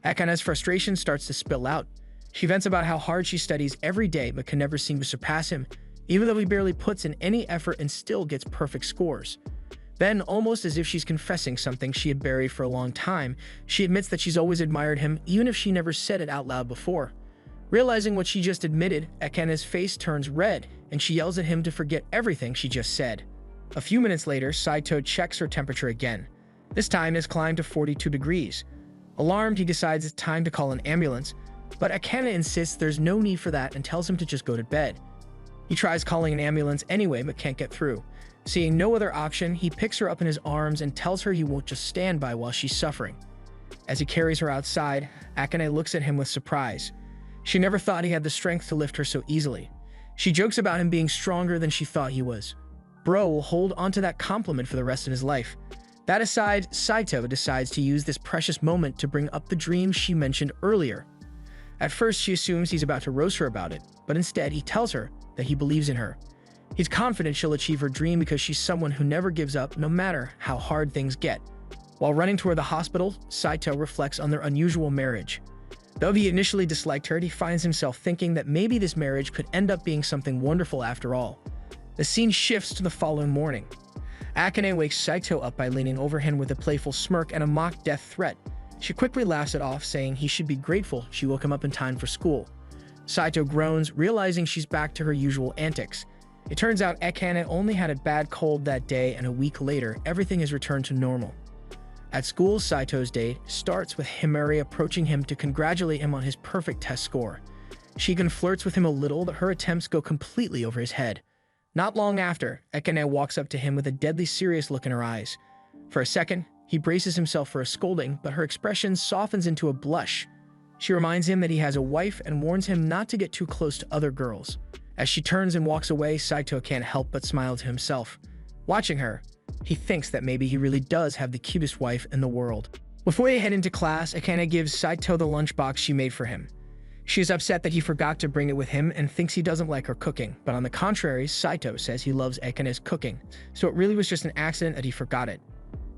Akane's frustration starts to spill out. She vents about how hard she studies every day but can never seem to surpass him, even though he barely puts in any effort and still gets perfect scores. Then, almost as if she's confessing something she had buried for a long time, she admits that she's always admired him, even if she never said it out loud before. Realizing what she just admitted, Akane's face turns red, and she yells at him to forget everything she just said. A few minutes later, Saito checks her temperature again. This time it has climbed to 42 degrees. Alarmed, he decides it's time to call an ambulance, but Akane insists there's no need for that and tells him to just go to bed. He tries calling an ambulance anyway, but can't get through. Seeing no other option, he picks her up in his arms and tells her he won't just stand by while she's suffering. As he carries her outside, Akane looks at him with surprise. She never thought he had the strength to lift her so easily. She jokes about him being stronger than she thought he was. Bro will hold onto that compliment for the rest of his life. That aside, Saito decides to use this precious moment to bring up the dream she mentioned earlier. At first, she assumes he's about to roast her about it, but instead he tells her that he believes in her. He's confident she'll achieve her dream because she's someone who never gives up no matter how hard things get. While running toward the hospital, Saito reflects on their unusual marriage. Though he initially disliked her, he finds himself thinking that maybe this marriage could end up being something wonderful after all. The scene shifts to the following morning. Akane wakes Saito up by leaning over him with a playful smirk and a mock death threat. She quickly laughs it off, saying he should be grateful she woke him up in time for school. Saito groans, realizing she's back to her usual antics. It turns out Akane only had a bad cold that day, and a week later, everything has returned to normal. At school, Saito's day starts with Himari approaching him to congratulate him on his perfect test score. She even flirts with him a little, but her attempts go completely over his head. Not long after, Akane walks up to him with a deadly serious look in her eyes. For a second, he braces himself for a scolding, but her expression softens into a blush. She reminds him that he has a wife and warns him not to get too close to other girls. As she turns and walks away, Saito can't help but smile to himself. Watching her, he thinks that maybe he really does have the cutest wife in the world. Before they head into class, Akane gives Saito the lunchbox she made for him. She is upset that he forgot to bring it with him and thinks he doesn't like her cooking, but on the contrary, Saito says he loves Akane's cooking, so it really was just an accident that he forgot it.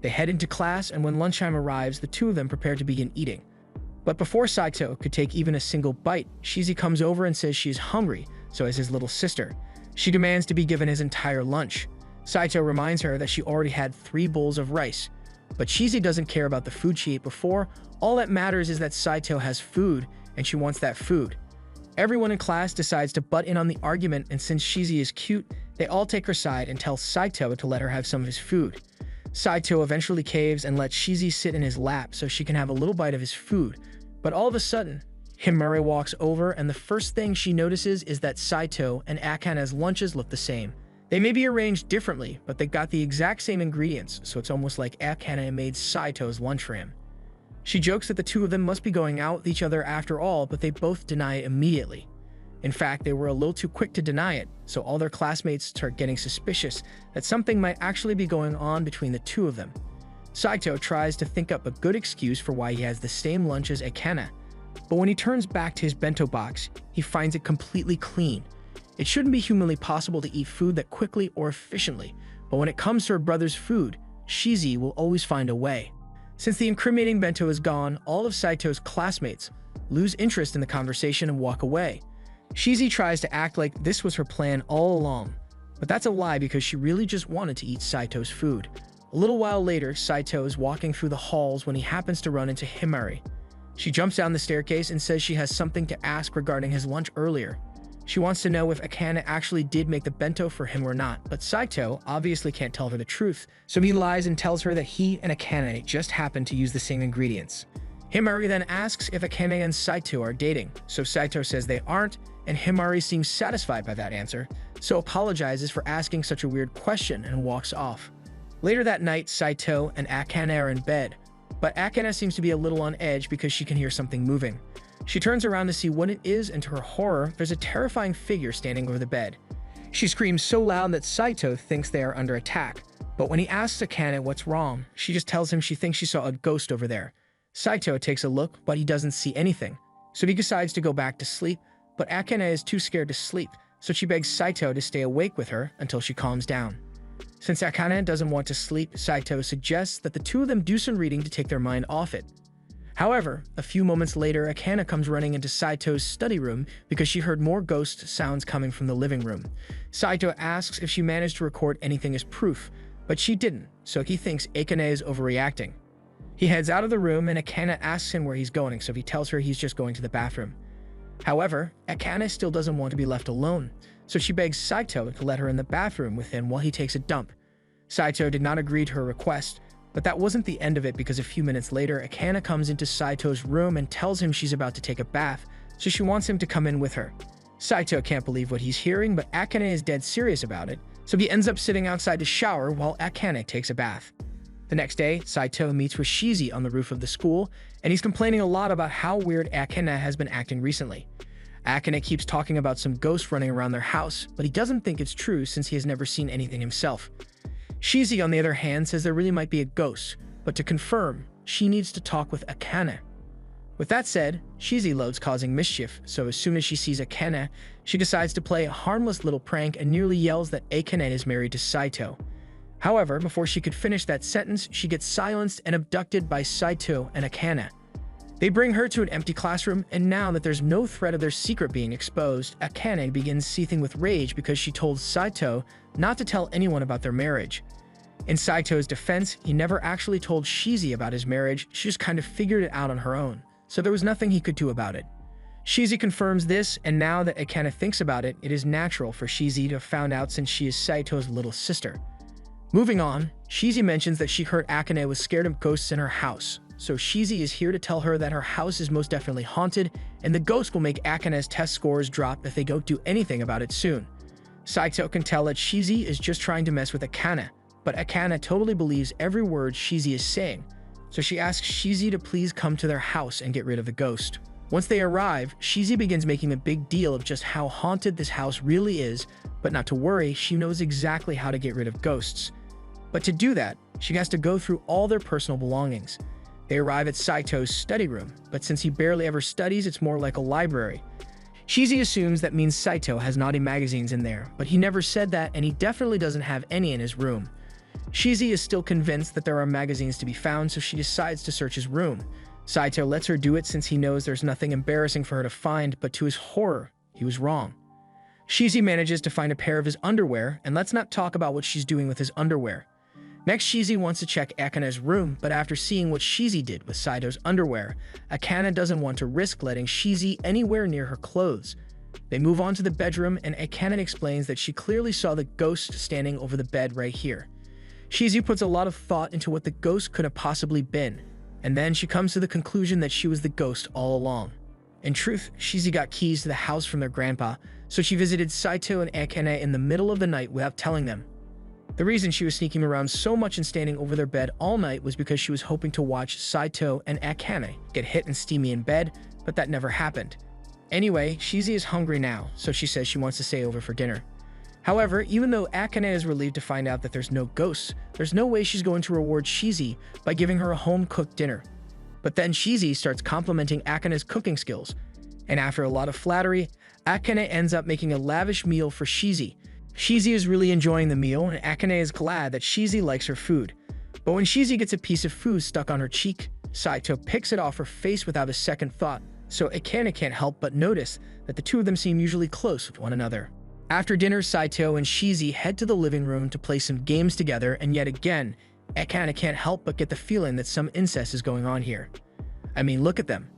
They head into class, and when lunchtime arrives, the two of them prepare to begin eating. But before Saito could take even a single bite, Shizi comes over and says she's hungry, so is his little sister. She demands to be given his entire lunch. Saito reminds her that she already had 3 bowls of rice. But Shizi doesn't care about the food she ate before. All that matters is that Saito has food, and she wants that food. Everyone in class decides to butt in on the argument, and since Shizi is cute, They all take her side and tell Saito to let her have some of his food. Saito eventually caves and lets Shizi sit in his lap so she can have a little bite of his food. But all of a sudden, Himari walks over, and the first thing she notices is that Saito and Akane's lunches look the same. They may be arranged differently, but they got the exact same ingredients, so it's almost like Akane made Saito's lunch for him. She jokes that the two of them must be going out with each other after all, but they both deny it immediately. In fact, they were a little too quick to deny it, so all their classmates start getting suspicious that something might actually be going on between the two of them. Saito tries to think up a good excuse for why he has the same lunch as Akane, but when he turns back to his bento box, he finds it completely clean. It shouldn't be humanly possible to eat food that quickly or efficiently, but when it comes to her brother's food, Shizi will always find a way. Since the incriminating bento is gone, all of Saito's classmates lose interest in the conversation and walk away. Shizi tries to act like this was her plan all along, but that's a lie because she really just wanted to eat Saito's food. A little while later, Saito is walking through the halls when he happens to run into Himari. She jumps down the staircase and says she has something to ask regarding his lunch earlier. She wants to know if Akane actually did make the bento for him or not, but Saito obviously can't tell her the truth, so he lies and tells her that he and Akane just happened to use the same ingredients. Himari then asks if Akane and Saito are dating, so Saito says they aren't, and Himari seems satisfied by that answer, so apologizes for asking such a weird question and walks off. Later that night, Saito and Akane are in bed, but Akane seems to be a little on edge because she can hear something moving. She turns around to see what it is, and to her horror, there's a terrifying figure standing over the bed. She screams so loud that Saito thinks they are under attack, but when he asks Akane what's wrong, she just tells him she thinks she saw a ghost over there. Saito takes a look, but he doesn't see anything, so he decides to go back to sleep, but Akane is too scared to sleep, so she begs Saito to stay awake with her until she calms down. Since Akane doesn't want to sleep, Saito suggests that the two of them do some reading to take their mind off it. However, a few moments later, Akane comes running into Saito's study room because she heard more ghost sounds coming from the living room. Saito asks if she managed to record anything as proof, but she didn't, so he thinks Akane is overreacting. He heads out of the room, and Akane asks him where he's going, so he tells her he's just going to the bathroom. However, Akane still doesn't want to be left alone, so she begs Saito to let her in the bathroom with him while he takes a dump. Saito did not agree to her request, but that wasn't the end of it because a few minutes later, Akane comes into Saito's room and tells him she's about to take a bath, so she wants him to come in with her. Saito can't believe what he's hearing, but Akane is dead serious about it, so he ends up sitting outside to shower while Akane takes a bath. The next day, Saito meets with Shizi on the roof of the school, and he's complaining a lot about how weird Akane has been acting recently. Akane keeps talking about some ghosts running around their house, but he doesn't think it's true since he has never seen anything himself. Shizi, on the other hand, says there really might be a ghost, but to confirm, she needs to talk with Akane. With that said, Shizi loves causing mischief, so as soon as she sees Akane, she decides to play a harmless little prank and nearly yells that Akane is married to Saito. However, before she could finish that sentence, she gets silenced and abducted by Saito and Akane. They bring her to an empty classroom, and now that there's no threat of their secret being exposed, Akane begins seething with rage because she told Saito not to tell anyone about their marriage. In Saito's defense, he never actually told Shizi about his marriage, she just kind of figured it out on her own, so there was nothing he could do about it. Shizi confirms this, and now that Akane thinks about it, it is natural for Shizi to have found out since she is Saito's little sister. Moving on, Shizi mentions that she heard Akane was scared of ghosts in her house, so Shizi is here to tell her that her house is most definitely haunted, and the ghost will make Akane's test scores drop if they don't do anything about it soon. Saito can tell that Shizi is just trying to mess with Akane, but Akane totally believes every word Shizi is saying, so she asks Shizi to please come to their house and get rid of the ghost. Once they arrive, Shizi begins making a big deal of just how haunted this house really is, but not to worry, she knows exactly how to get rid of ghosts. But to do that, she has to go through all their personal belongings. They arrive at Saito's study room, but since he barely ever studies, it's more like a library. Shizi assumes that means Saito has naughty magazines in there, but he never said that, and he definitely doesn't have any in his room. Shizi is still convinced that there are magazines to be found, so she decides to search his room. Saito lets her do it since he knows there's nothing embarrassing for her to find, but to his horror, he was wrong. Shizi manages to find a pair of his underwear, and let's not talk about what she's doing with his underwear. Next, Shizi wants to check Akane's room, but after seeing what Shizi did with Saito's underwear, Akane doesn't want to risk letting Shizi anywhere near her clothes. They move on to the bedroom, and Akane explains that she clearly saw the ghost standing over the bed right here. Shizi puts a lot of thought into what the ghost could have possibly been, and then she comes to the conclusion that she was the ghost all along. In truth, Shizi got keys to the house from their grandpa, so she visited Saito and Akane in the middle of the night without telling them. The reason she was sneaking around so much and standing over their bed all night was because she was hoping to watch Saito and Akane get hit and steamy in bed, but that never happened. Anyway, Shizi is hungry now, so she says she wants to stay over for dinner. However, even though Akane is relieved to find out that there's no ghosts, there's no way she's going to reward Shizi by giving her a home-cooked dinner. But then Shizi starts complimenting Akane's cooking skills, and after a lot of flattery, Akane ends up making a lavish meal for Shizi. Shizi is really enjoying the meal, and Akane is glad that Shizi likes her food. But when Shizi gets a piece of food stuck on her cheek, Saito picks it off her face without a second thought, so Akane can't help but notice that the two of them seem usually close with one another. After dinner, Saito and Shizi head to the living room to play some games together, and yet again, Akane can't help but get the feeling that some incest is going on here. I mean, look at them.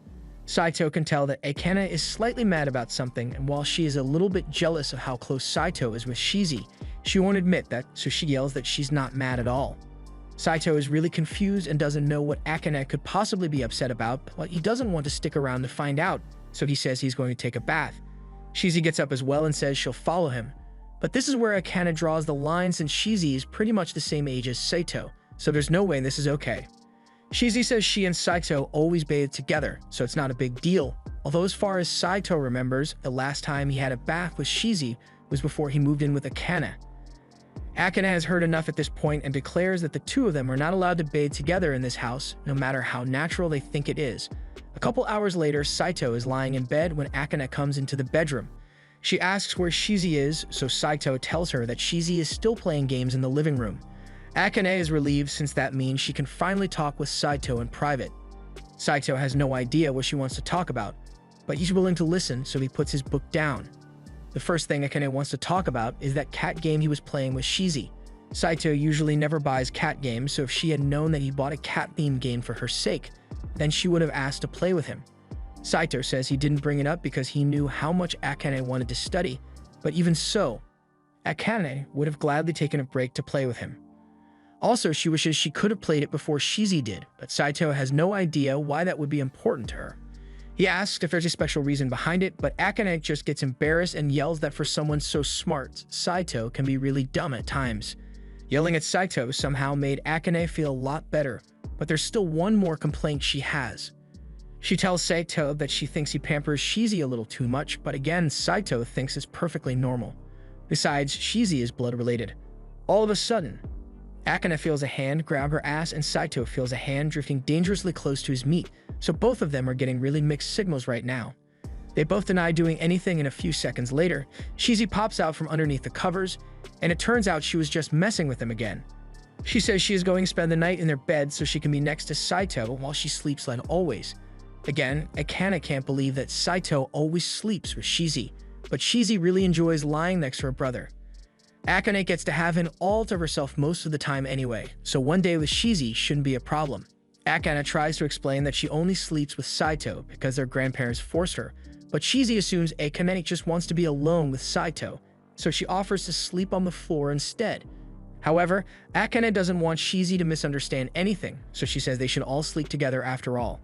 Saito can tell that Akane is slightly mad about something, and while she is a little bit jealous of how close Saito is with Shizi, she won't admit that, so she yells that she's not mad at all. Saito is really confused and doesn't know what Akane could possibly be upset about, but he doesn't want to stick around to find out, so he says he's going to take a bath. Shizi gets up as well and says she'll follow him. But this is where Akane draws the line, since Shizi is pretty much the same age as Saito, so there's no way this is okay. Shizi says she and Saito always bathe together, so it's not a big deal, although as far as Saito remembers, the last time he had a bath with Shizi was before he moved in with Akane. Akane has heard enough at this point and declares that the two of them are not allowed to bathe together in this house, no matter how natural they think it is. A couple hours later, Saito is lying in bed when Akane comes into the bedroom. She asks where Shizi is, so Saito tells her that Shizi is still playing games in the living room. Akane is relieved, since that means she can finally talk with Saito in private. Saito has no idea what she wants to talk about, but he's willing to listen, so he puts his book down. The first thing Akane wants to talk about is that cat game he was playing with Shizi. Saito usually never buys cat games, so if she had known that he bought a cat-themed game for her sake, then she would have asked to play with him. Saito says he didn't bring it up because he knew how much Akane wanted to study, but even so, Akane would have gladly taken a break to play with him. Also, she wishes she could have played it before Shizi did, but Saito has no idea why that would be important to her. He asks if there's a special reason behind it, but Akane just gets embarrassed and yells that for someone so smart, Saito can be really dumb at times. Yelling at Saito somehow made Akane feel a lot better, but there's still one more complaint she has. She tells Saito that she thinks he pampers Shizi a little too much, but again, Saito thinks it's perfectly normal. Besides, Shizi is blood-related. All of a sudden, Akane feels a hand grab her ass, and Saito feels a hand drifting dangerously close to his meat, so both of them are getting really mixed signals right now. They both deny doing anything, and a few seconds later, Shizi pops out from underneath the covers, and it turns out she was just messing with him again. She says she is going to spend the night in their bed so she can be next to Saito while she sleeps like always. Again, Akane can't believe that Saito always sleeps with Shizi, but Shizi really enjoys lying next to her brother. Akane gets to have it all to herself most of the time anyway, so one day with Shizi shouldn't be a problem. Akane tries to explain that she only sleeps with Saito because their grandparents forced her, but Shizi assumes Akane just wants to be alone with Saito, so she offers to sleep on the floor instead. However, Akane doesn't want Shizi to misunderstand anything, so she says they should all sleep together after all.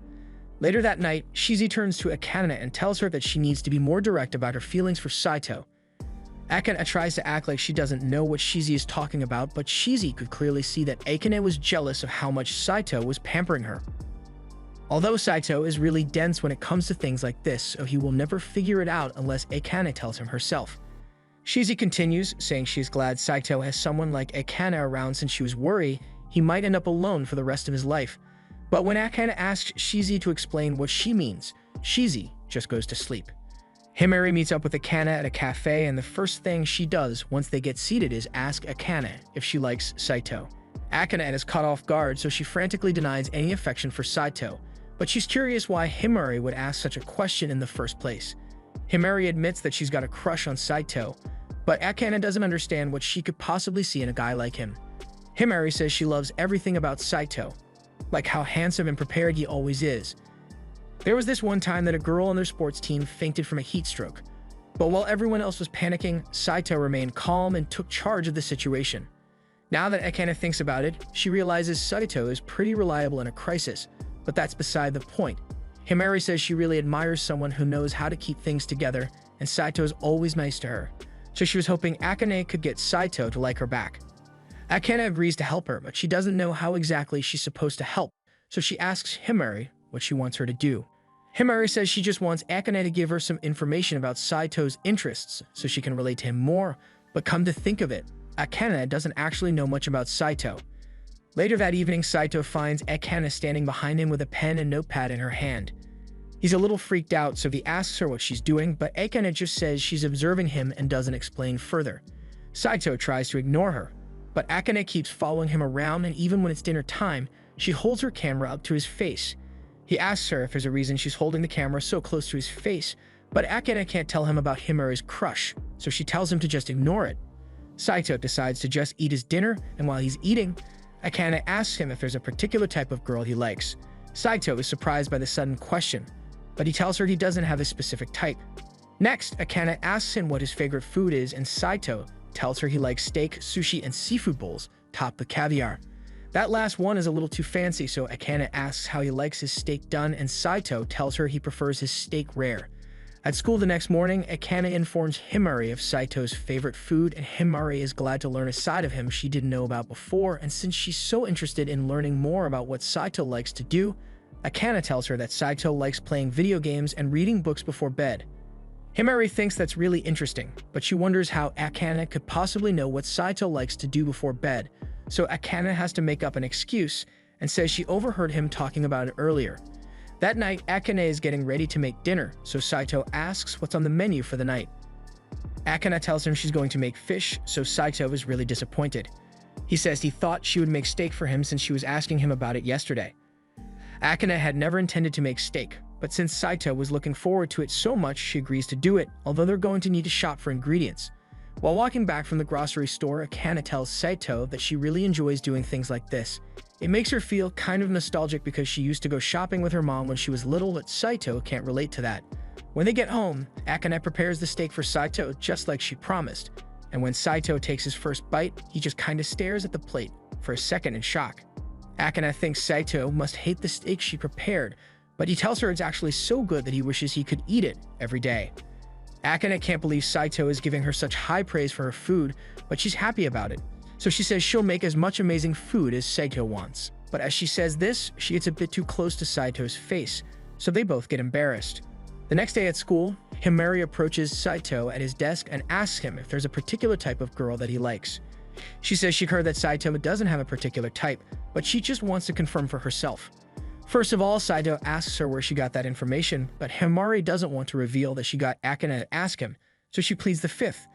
Later that night, Shizi turns to Akane and tells her that she needs to be more direct about her feelings for Saito. Akane tries to act like she doesn't know what Shizi is talking about, but Shizi could clearly see that Akane was jealous of how much Saito was pampering her. Although Saito is really dense when it comes to things like this, so he will never figure it out unless Akane tells him herself. Shizi continues, saying she's glad Saito has someone like Akane around, since she was worried he might end up alone for the rest of his life. But when Akane asks Shizi to explain what she means, Shizi just goes to sleep. Himari meets up with Akane at a cafe, and the first thing she does once they get seated is ask Akane if she likes Saito. Akane is caught off guard, so she frantically denies any affection for Saito, but she's curious why Himari would ask such a question in the first place. Himari admits that she's got a crush on Saito, but Akane doesn't understand what she could possibly see in a guy like him. Himari says she loves everything about Saito, like how handsome and prepared he always is. There was this one time that a girl on their sports team fainted from a heat stroke. But while everyone else was panicking, Saito remained calm and took charge of the situation. Now that Akane thinks about it, she realizes Saito is pretty reliable in a crisis, but that's beside the point. Himari says she really admires someone who knows how to keep things together, and Saito is always nice to her. So she was hoping Akane could get Saito to like her back. Akane agrees to help her, but she doesn't know how exactly she's supposed to help, so she asks Himari what she wants her to do. Himari says she just wants Akane to give her some information about Saito's interests so she can relate to him more, but come to think of it, Akane doesn't actually know much about Saito. Later that evening, Saito finds Akane standing behind him with a pen and notepad in her hand. He's a little freaked out, so he asks her what she's doing, but Akane just says she's observing him and doesn't explain further. Saito tries to ignore her, but Akane keeps following him around, and even when it's dinner time, she holds her camera up to his face. He asks her if there's a reason she's holding the camera so close to his face, but Akane can't tell him about Himari's crush, so she tells him to just ignore it. Saito decides to just eat his dinner, and while he's eating, Akane asks him if there's a particular type of girl he likes. Saito is surprised by the sudden question, but he tells her he doesn't have a specific type. Next, Akane asks him what his favorite food is, and Saito tells her he likes steak, sushi, and seafood bowls, topped with caviar. That last one is a little too fancy, so Akane asks how he likes his steak done, and Saito tells her he prefers his steak rare. At school the next morning, Akane informs Himari of Saito's favorite food, and Himari is glad to learn a side of him she didn't know about before, and since she's so interested in learning more about what Saito likes to do, Akane tells her that Saito likes playing video games and reading books before bed. Himari thinks that's really interesting, but she wonders how Akane could possibly know what Saito likes to do before bed, so Akane has to make up an excuse and says she overheard him talking about it earlier. That night, Akane is getting ready to make dinner, so Saito asks what's on the menu for the night. Akane tells him she's going to make fish, so Saito is really disappointed. He says he thought she would make steak for him since she was asking him about it yesterday. Akane had never intended to make steak, but since Saito was looking forward to it so much, she agrees to do it, although they're going to need to shop for ingredients. While walking back from the grocery store, Akane tells Saito that she really enjoys doing things like this. It makes her feel kind of nostalgic because she used to go shopping with her mom when she was little, but Saito can't relate to that. When they get home, Akane prepares the steak for Saito just like she promised, and when Saito takes his first bite, he just kinda stares at the plate for a second in shock. Akane thinks Saito must hate the steak she prepared, but he tells her it's actually so good that he wishes he could eat it every day. Akane can't believe Saito is giving her such high praise for her food, but she's happy about it. So she says she'll make as much amazing food as Saito wants. But as she says this, she gets a bit too close to Saito's face, so they both get embarrassed. The next day at school, Himari approaches Saito at his desk and asks him if there's a particular type of girl that he likes. She says she heard that Saito doesn't have a particular type, but she just wants to confirm for herself. First of all, Saito asks her where she got that information, but Himari doesn't want to reveal that she got Akane to ask him, so she pleads the fifth.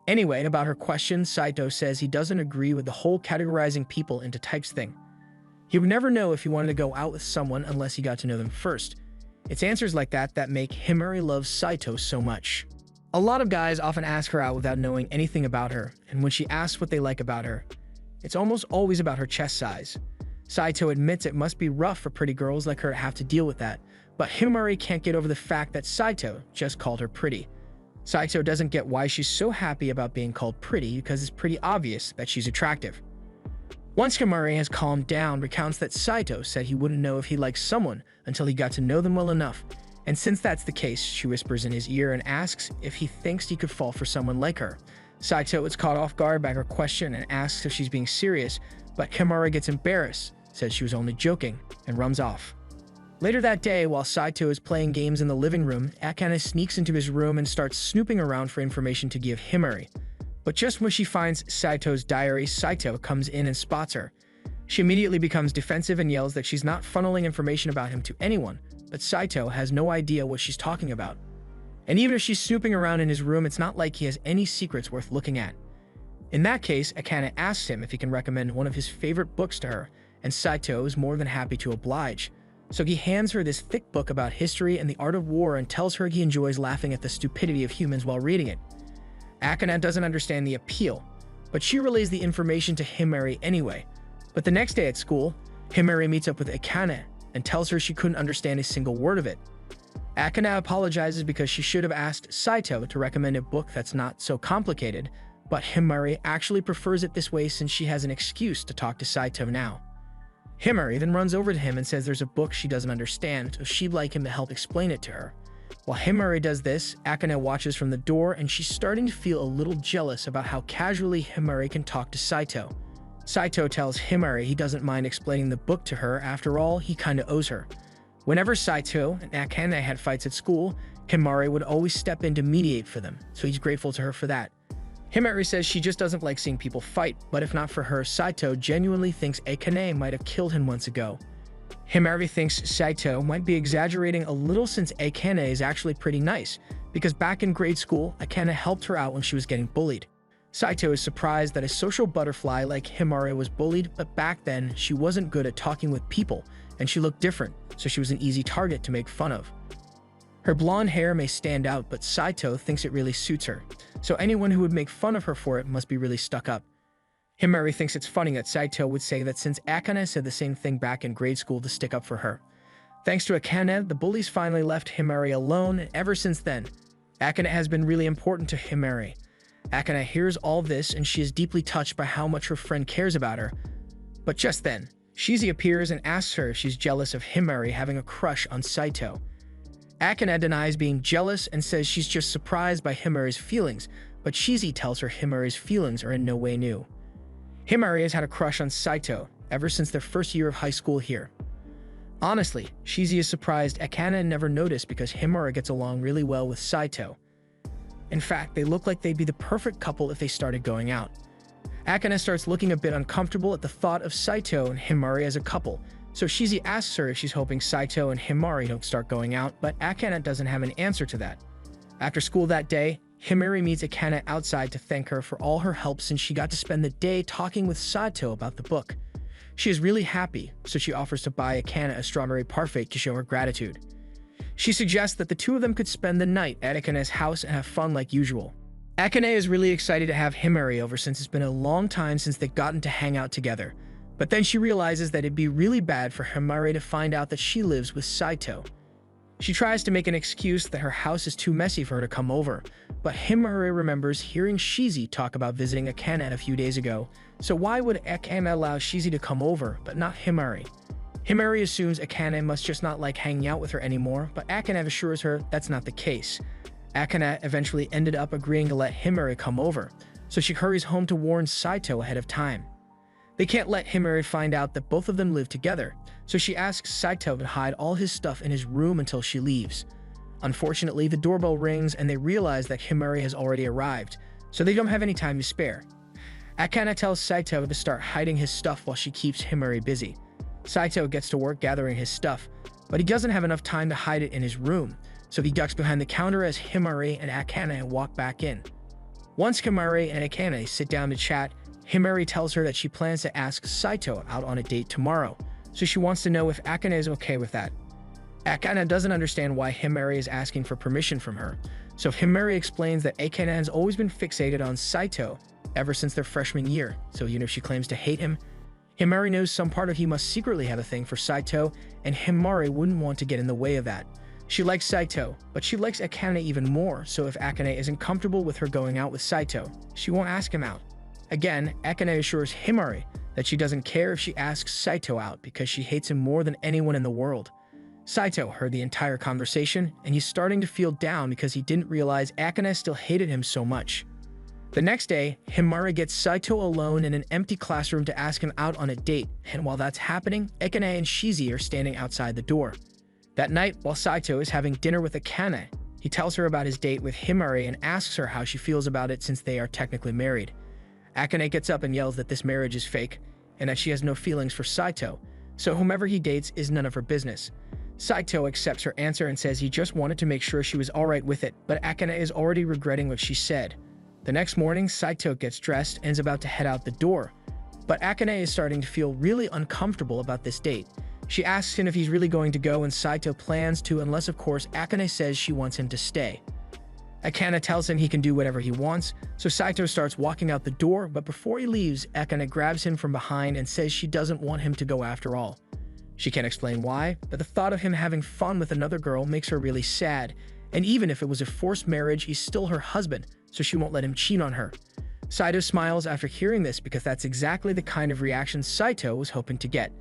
Anyway, about her question, Saito says he doesn't agree with the whole categorizing people into types thing. He would never know if he wanted to go out with someone unless he got to know them first. It's answers like that that make Himari love Saito so much. A lot of guys often ask her out without knowing anything about her, and when she asks what they like about her, it's almost always about her chest size. Saito admits it must be rough for pretty girls like her to have to deal with that, but Himari can't get over the fact that Saito just called her pretty. Saito doesn't get why she's so happy about being called pretty because it's pretty obvious that she's attractive. Once Himari has calmed down, recounts that Saito said he wouldn't know if he liked someone until he got to know them well enough, and since that's the case, she whispers in his ear and asks if he thinks he could fall for someone like her. Saito is caught off guard by her question and asks if she's being serious, but Himari gets embarrassed, says she was only joking, and runs off. Later that day, while Saito is playing games in the living room, Akane sneaks into his room and starts snooping around for information to give Himari. But just when she finds Saito's diary, Saito comes in and spots her. She immediately becomes defensive and yells that she's not funneling information about him to anyone, but Saito has no idea what she's talking about. And even if she's snooping around in his room, it's not like he has any secrets worth looking at. In that case, Akane asks him if he can recommend one of his favorite books to her, and Saito is more than happy to oblige. So he hands her this thick book about history and the art of war and tells her he enjoys laughing at the stupidity of humans while reading it. Akane doesn't understand the appeal, but she relays the information to Himari anyway. But the next day at school, Himari meets up with Akane and tells her she couldn't understand a single word of it. Akane apologizes because she should have asked Saito to recommend a book that's not so complicated, but Himari actually prefers it this way since she has an excuse to talk to Saito now. Himari then runs over to him and says there's a book she doesn't understand, so she'd like him to help explain it to her. While Himari does this, Akane watches from the door and she's starting to feel a little jealous about how casually Himari can talk to Saito. Saito tells Himari he doesn't mind explaining the book to her, after all, he kinda owes her. Whenever Saito and Akane had fights at school, Himari would always step in to mediate for them, so he's grateful to her for that. Himari says she just doesn't like seeing people fight, but if not for her, Saito genuinely thinks Akane might have killed him months ago. Himari thinks Saito might be exaggerating a little since Akane is actually pretty nice, because back in grade school, Akane helped her out when she was getting bullied. Saito is surprised that a social butterfly like Himari was bullied, but back then, she wasn't good at talking with people, and she looked different, so she was an easy target to make fun of. Her blonde hair may stand out, but Saito thinks it really suits her, so anyone who would make fun of her for it must be really stuck up. Himari thinks it's funny that Saito would say that since Akane said the same thing back in grade school to stick up for her. Thanks to Akane, the bullies finally left Himari alone, and ever since then, Akane has been really important to Himari. Akane hears all this and she is deeply touched by how much her friend cares about her. But just then, Shizi appears and asks her if she's jealous of Himari having a crush on Saito. Akane denies being jealous and says she's just surprised by Himari's feelings, but Shizi tells her Himari's feelings are in no way new. Himari has had a crush on Saito ever since their first year of high school here. Honestly, Shizi is surprised Akane never noticed because Himari gets along really well with Saito. In fact, they look like they'd be the perfect couple if they started going out. Akane starts looking a bit uncomfortable at the thought of Saito and Himari as a couple, so Shizi asks her if she's hoping Saito and Himari don't start going out, but Akane doesn't have an answer to that. After school that day, Himari meets Akane outside to thank her for all her help since she got to spend the day talking with Saito about the book. She is really happy, so she offers to buy Akane a strawberry parfait to show her gratitude. She suggests that the two of them could spend the night at Akane's house and have fun like usual. Akane is really excited to have Himari over since it's been a long time since they've gotten to hang out together, but then she realizes that it'd be really bad for Himari to find out that she lives with Saito. She tries to make an excuse that her house is too messy for her to come over, but Himari remembers hearing Shizi talk about visiting Akane a few days ago, so why would Akane allow Shizi to come over, but not Himari? Himari assumes Akane must just not like hanging out with her anymore, but Akane assures her that's not the case. Akane eventually ended up agreeing to let Himari come over, so she hurries home to warn Saito ahead of time. They can't let Himari find out that both of them live together, so she asks Saito to hide all his stuff in his room until she leaves. Unfortunately, the doorbell rings and they realize that Himari has already arrived, so they don't have any time to spare. Akane tells Saito to start hiding his stuff while she keeps Himari busy. Saito gets to work gathering his stuff, but he doesn't have enough time to hide it in his room, so he ducks behind the counter as Himari and Akane walk back in. Once Himari and Akane sit down to chat, Himari tells her that she plans to ask Saito out on a date tomorrow, so she wants to know if Akane is okay with that. Akane doesn't understand why Himari is asking for permission from her, so Himari explains that Akane has always been fixated on Saito ever since their freshman year, so even if she claims to hate him, Himari knows some part of he must secretly have a thing for Saito, and Himari wouldn't want to get in the way of that. She likes Saito, but she likes Akane even more, so if Akane isn't comfortable with her going out with Saito, she won't ask him out. Again, Akane assures Himari that she doesn't care if she asks Saito out because she hates him more than anyone in the world. Saito heard the entire conversation, and he's starting to feel down because he didn't realize Akane still hated him so much. The next day, Himari gets Saito alone in an empty classroom to ask him out on a date, and while that's happening, Akane and Shizi are standing outside the door. That night, while Saito is having dinner with Akane, he tells her about his date with Himari and asks her how she feels about it since they are technically married. Akane gets up and yells that this marriage is fake, and that she has no feelings for Saito, so whomever he dates is none of her business. Saito accepts her answer and says he just wanted to make sure she was alright with it, but Akane is already regretting what she said. The next morning, Saito gets dressed and is about to head out the door, but Akane is starting to feel really uncomfortable about this date. She asks him if he's really going to go, and Saito plans to, unless of course Akane says she wants him to stay. Akane tells him he can do whatever he wants, so Saito starts walking out the door, but before he leaves, Akane grabs him from behind and says she doesn't want him to go after all. She can't explain why, but the thought of him having fun with another girl makes her really sad, and even if it was a forced marriage, he's still her husband, so she won't let him cheat on her. Saito smiles after hearing this because that's exactly the kind of reaction Saito was hoping to get.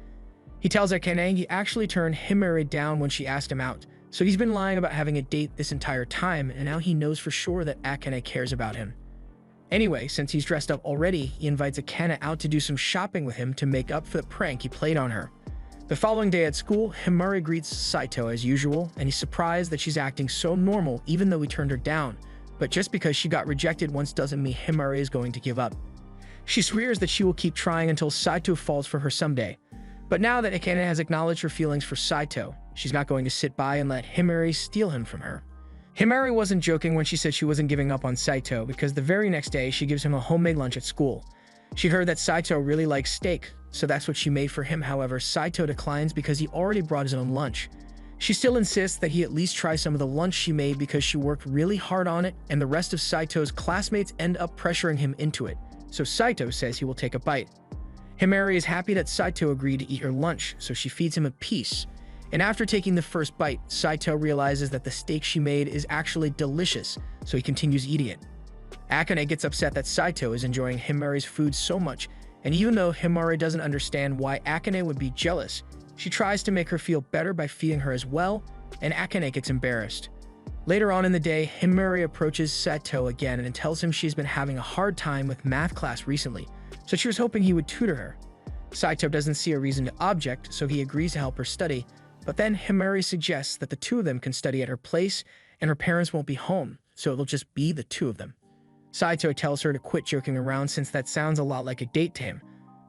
He tells Akane he actually turned Himari down when she asked him out, so he's been lying about having a date this entire time, and now he knows for sure that Akane cares about him. Anyway, since he's dressed up already, he invites Akane out to do some shopping with him to make up for the prank he played on her. The following day at school, Himari greets Saito as usual, and he's surprised that she's acting so normal even though he turned her down. But just because she got rejected once doesn't mean Himari is going to give up. She swears that she will keep trying until Saito falls for her someday. But now that Akane has acknowledged her feelings for Saito, she's not going to sit by and let Himari steal him from her. Himari wasn't joking when she said she wasn't giving up on Saito because the very next day she gives him a homemade lunch at school. She heard that Saito really likes steak, so that's what she made for him. However, Saito declines because he already brought his own lunch. She still insists that he at least try some of the lunch she made because she worked really hard on it, and the rest of Saito's classmates end up pressuring him into it, so Saito says he will take a bite. Himari is happy that Saito agreed to eat her lunch, so she feeds him a piece. And after taking the first bite, Saito realizes that the steak she made is actually delicious, so he continues eating it. Akane gets upset that Saito is enjoying Himari's food so much, and even though Himari doesn't understand why Akane would be jealous, she tries to make her feel better by feeding her as well, and Akane gets embarrassed. Later on in the day, Himari approaches Saito again and tells him she's been having a hard time with math class recently, so she was hoping he would tutor her. Saito doesn't see a reason to object, so he agrees to help her study, but then Himari suggests that the two of them can study at her place, and her parents won't be home, so it'll just be the two of them. Saito tells her to quit joking around since that sounds a lot like a date to him.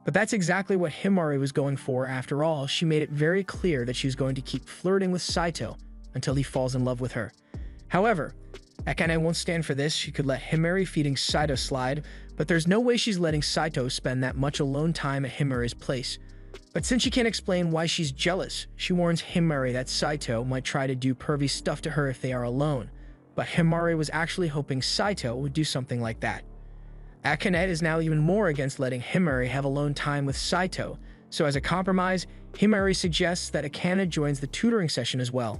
But that's exactly what Himari was going for. After all, she made it very clear that she was going to keep flirting with Saito until he falls in love with her. However, Akane won't stand for this. She could let Himari feeding Saito slide, but there's no way she's letting Saito spend that much alone time at Himari's place. But since she can't explain why she's jealous, she warns Himari that Saito might try to do pervy stuff to her if they are alone. But Himari was actually hoping Saito would do something like that. Akane is now even more against letting Himari have alone time with Saito, so as a compromise, Himari suggests that Akane joins the tutoring session as well.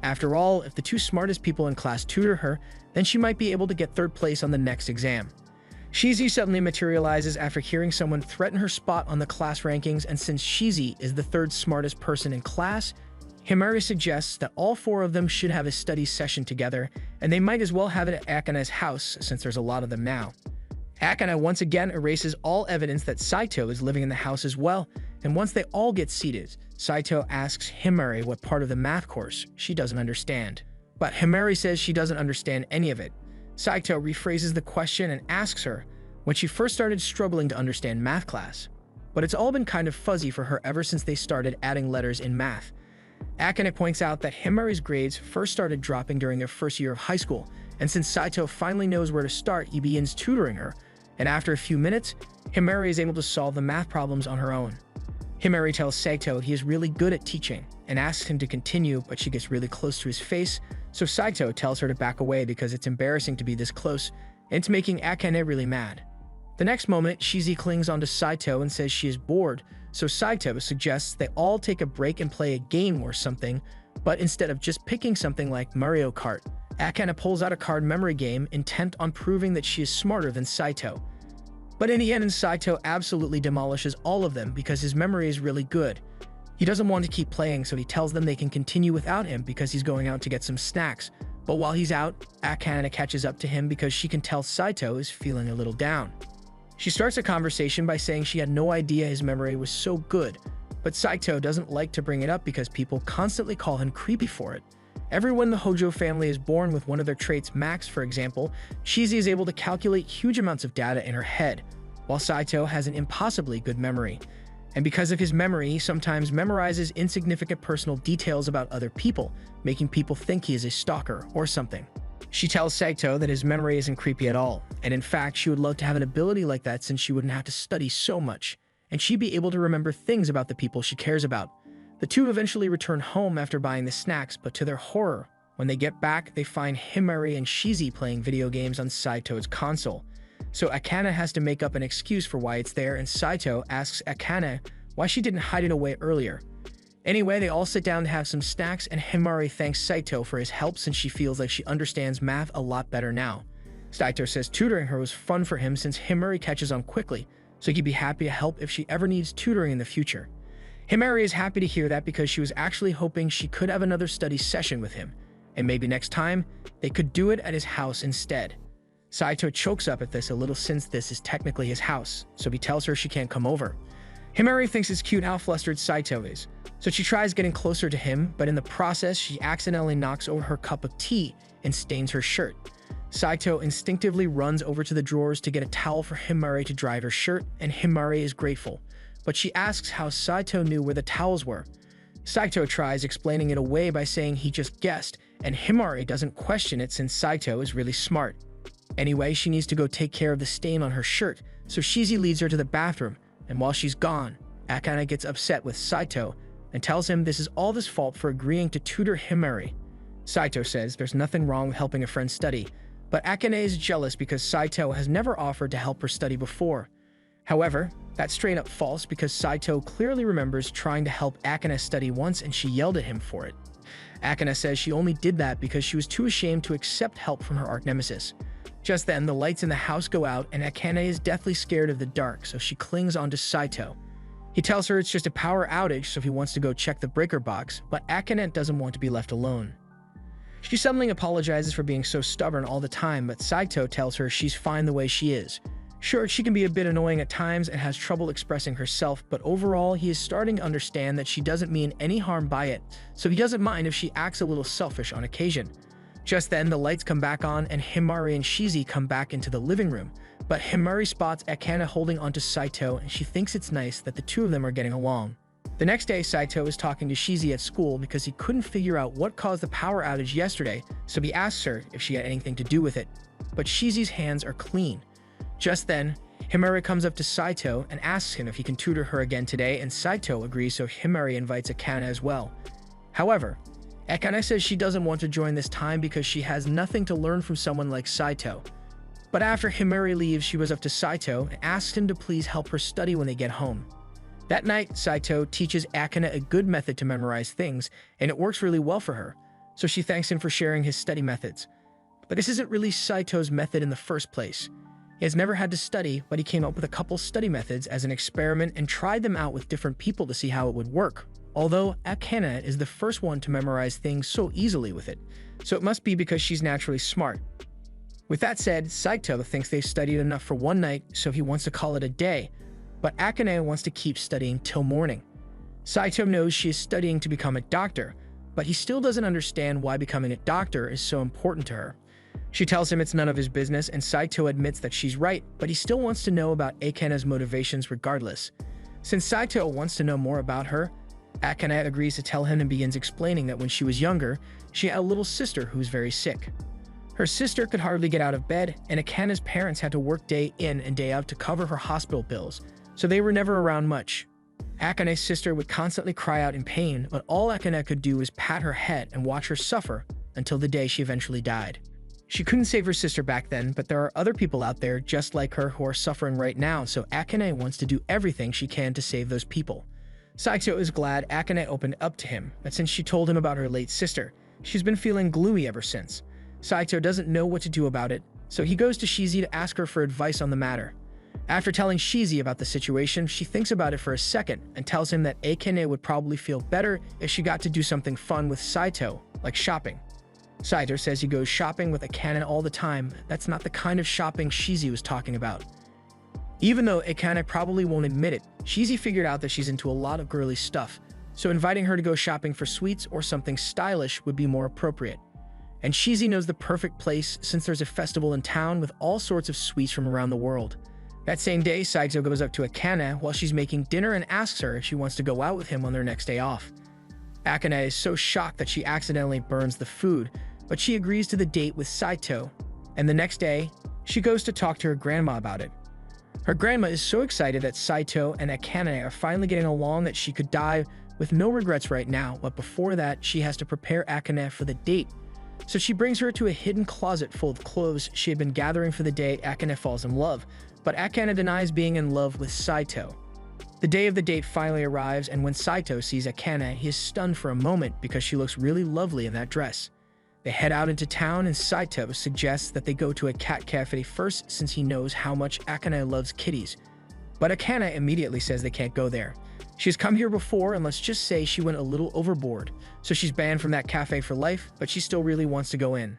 After all, if the two smartest people in class tutor her, then she might be able to get third place on the next exam. Shizi suddenly materializes after hearing someone threaten her spot on the class rankings, and since Shizi is the third smartest person in class, Himari suggests that all four of them should have a study session together, and they might as well have it at Akane's house since there's a lot of them now. Akane once again erases all evidence that Saito is living in the house as well, and once they all get seated, Saito asks Himari what part of the math course she doesn't understand. But Himari says she doesn't understand any of it. Saito rephrases the question and asks her when she first started struggling to understand math class. But it's all been kind of fuzzy for her ever since they started adding letters in math. Akane points out that Himari's grades first started dropping during their first year of high school, and since Saito finally knows where to start, he begins tutoring her, and after a few minutes, Himari is able to solve the math problems on her own. Himari tells Saito he is really good at teaching, and asks him to continue, but she gets really close to his face, so Saito tells her to back away because it's embarrassing to be this close, and it's making Akane really mad. The next moment, Shizi clings onto Saito and says she is bored, so Saito suggests they all take a break and play a game or something, but instead of just picking something like Mario Kart, Akane pulls out a card memory game intent on proving that she is smarter than Saito. But in the end, Saito absolutely demolishes all of them because his memory is really good. He doesn't want to keep playing, so he tells them they can continue without him because he's going out to get some snacks. But while he's out, Akane catches up to him because she can tell Saito is feeling a little down. She starts a conversation by saying she had no idea his memory was so good, but Saito doesn't like to bring it up because people constantly call him creepy for it. Everyone in the Hojo family is born with one of their traits. Max, for example, Shizi is able to calculate huge amounts of data in her head, while Saito has an impossibly good memory. And because of his memory, he sometimes memorizes insignificant personal details about other people, making people think he is a stalker or something. She tells Saito that his memory isn't creepy at all, and in fact, she would love to have an ability like that since she wouldn't have to study so much, and she'd be able to remember things about the people she cares about. The two eventually return home after buying the snacks, but to their horror, when they get back, they find Himari and Shizi playing video games on Saito's console. So Akane has to make up an excuse for why it's there, and Saito asks Akane why she didn't hide it away earlier. Anyway, they all sit down to have some snacks, and Himari thanks Saito for his help since she feels like she understands math a lot better now. Saito says tutoring her was fun for him since Himari catches on quickly, so he'd be happy to help if she ever needs tutoring in the future. Himari is happy to hear that because she was actually hoping she could have another study session with him, and maybe next time, they could do it at his house instead. Saito chokes up at this a little since this is technically his house, so he tells her she can't come over. Himari thinks it's cute how flustered Saito is, so she tries getting closer to him, but in the process, she accidentally knocks over her cup of tea and stains her shirt. Saito instinctively runs over to the drawers to get a towel for Himari to dry her shirt, and Himari is grateful, but she asks how Saito knew where the towels were. Saito tries explaining it away by saying he just guessed, and Himari doesn't question it since Saito is really smart. Anyway, she needs to go take care of the stain on her shirt, so Shizi leads her to the bathroom, and while she's gone, Akane gets upset with Saito and tells him this is all his fault for agreeing to tutor Himari. Saito says there's nothing wrong with helping a friend study, but Akane is jealous because Saito has never offered to help her study before. However, that's straight up false because Saito clearly remembers trying to help Akane study once and she yelled at him for it. Akane says she only did that because she was too ashamed to accept help from her arch nemesis. Just then, the lights in the house go out and Akane is deathly scared of the dark, so she clings onto Saito. He tells her it's just a power outage, so he wants to go check the breaker box, but Akane doesn't want to be left alone. She suddenly apologizes for being so stubborn all the time, but Saito tells her she's fine the way she is. Sure, she can be a bit annoying at times and has trouble expressing herself, but overall, he is starting to understand that she doesn't mean any harm by it, so he doesn't mind if she acts a little selfish on occasion. Just then, the lights come back on and Himari and Shizi come back into the living room, but Himari spots Akane holding onto Saito and she thinks it's nice that the two of them are getting along. The next day, Saito is talking to Shizi at school because he couldn't figure out what caused the power outage yesterday, so he asks her if she had anything to do with it, but Shizi's hands are clean. Just then, Himari comes up to Saito and asks him if he can tutor her again today, and Saito agrees, so Himari invites Akane as well. However, Akane says she doesn't want to join this time because she has nothing to learn from someone like Saito. But after Himari leaves, she was up to Saito and asks him to please help her study when they get home. That night, Saito teaches Akane a good method to memorize things, and it works really well for her, so she thanks him for sharing his study methods. But this isn't really Saito's method in the first place. He has never had to study, but he came up with a couple study methods as an experiment and tried them out with different people to see how it would work. Although Akane is the first one to memorize things so easily with it, so it must be because she's naturally smart. With that said, Saito thinks they've studied enough for one night, so he wants to call it a day, but Akane wants to keep studying till morning. Saito knows she is studying to become a doctor, but he still doesn't understand why becoming a doctor is so important to her. She tells him it's none of his business, and Saito admits that she's right, but he still wants to know about Akane's motivations regardless. Since Saito wants to know more about her, Akane agrees to tell him and begins explaining that when she was younger, she had a little sister who was very sick. Her sister could hardly get out of bed, and Akane's parents had to work day in and day out to cover her hospital bills, so they were never around much. Akane's sister would constantly cry out in pain, but all Akane could do was pat her head and watch her suffer until the day she eventually died. She couldn't save her sister back then, but there are other people out there just like her who are suffering right now, so Akane wants to do everything she can to save those people. Saito is glad Akane opened up to him, but since she told him about her late sister, she's been feeling gloomy ever since. Saito doesn't know what to do about it, so he goes to Shizi to ask her for advice on the matter. After telling Shizi about the situation, she thinks about it for a second and tells him that Akane would probably feel better if she got to do something fun with Saito, like shopping. Saito says he goes shopping with Akane all the time. That's not the kind of shopping Shizi was talking about. Even though Akane probably won't admit it, Shizi figured out that she's into a lot of girly stuff, so inviting her to go shopping for sweets or something stylish would be more appropriate. And Shizi knows the perfect place since there's a festival in town with all sorts of sweets from around the world. That same day, Saito goes up to Akane while she's making dinner and asks her if she wants to go out with him on their next day off. Akane is so shocked that she accidentally burns the food, but she agrees to the date with Saito, and the next day, she goes to talk to her grandma about it. Her grandma is so excited that Saito and Akane are finally getting along that she could die with no regrets right now, but before that, she has to prepare Akane for the date. So she brings her to a hidden closet full of clothes she had been gathering for the day Akane falls in love, but Akane denies being in love with Saito. The day of the date finally arrives, and when Saito sees Akane, he is stunned for a moment because she looks really lovely in that dress. They head out into town, and Saito suggests that they go to a cat cafe first since he knows how much Akane loves kitties. But Akane immediately says they can't go there. She's come here before, and let's just say she went a little overboard, so she's banned from that cafe for life, but she still really wants to go in.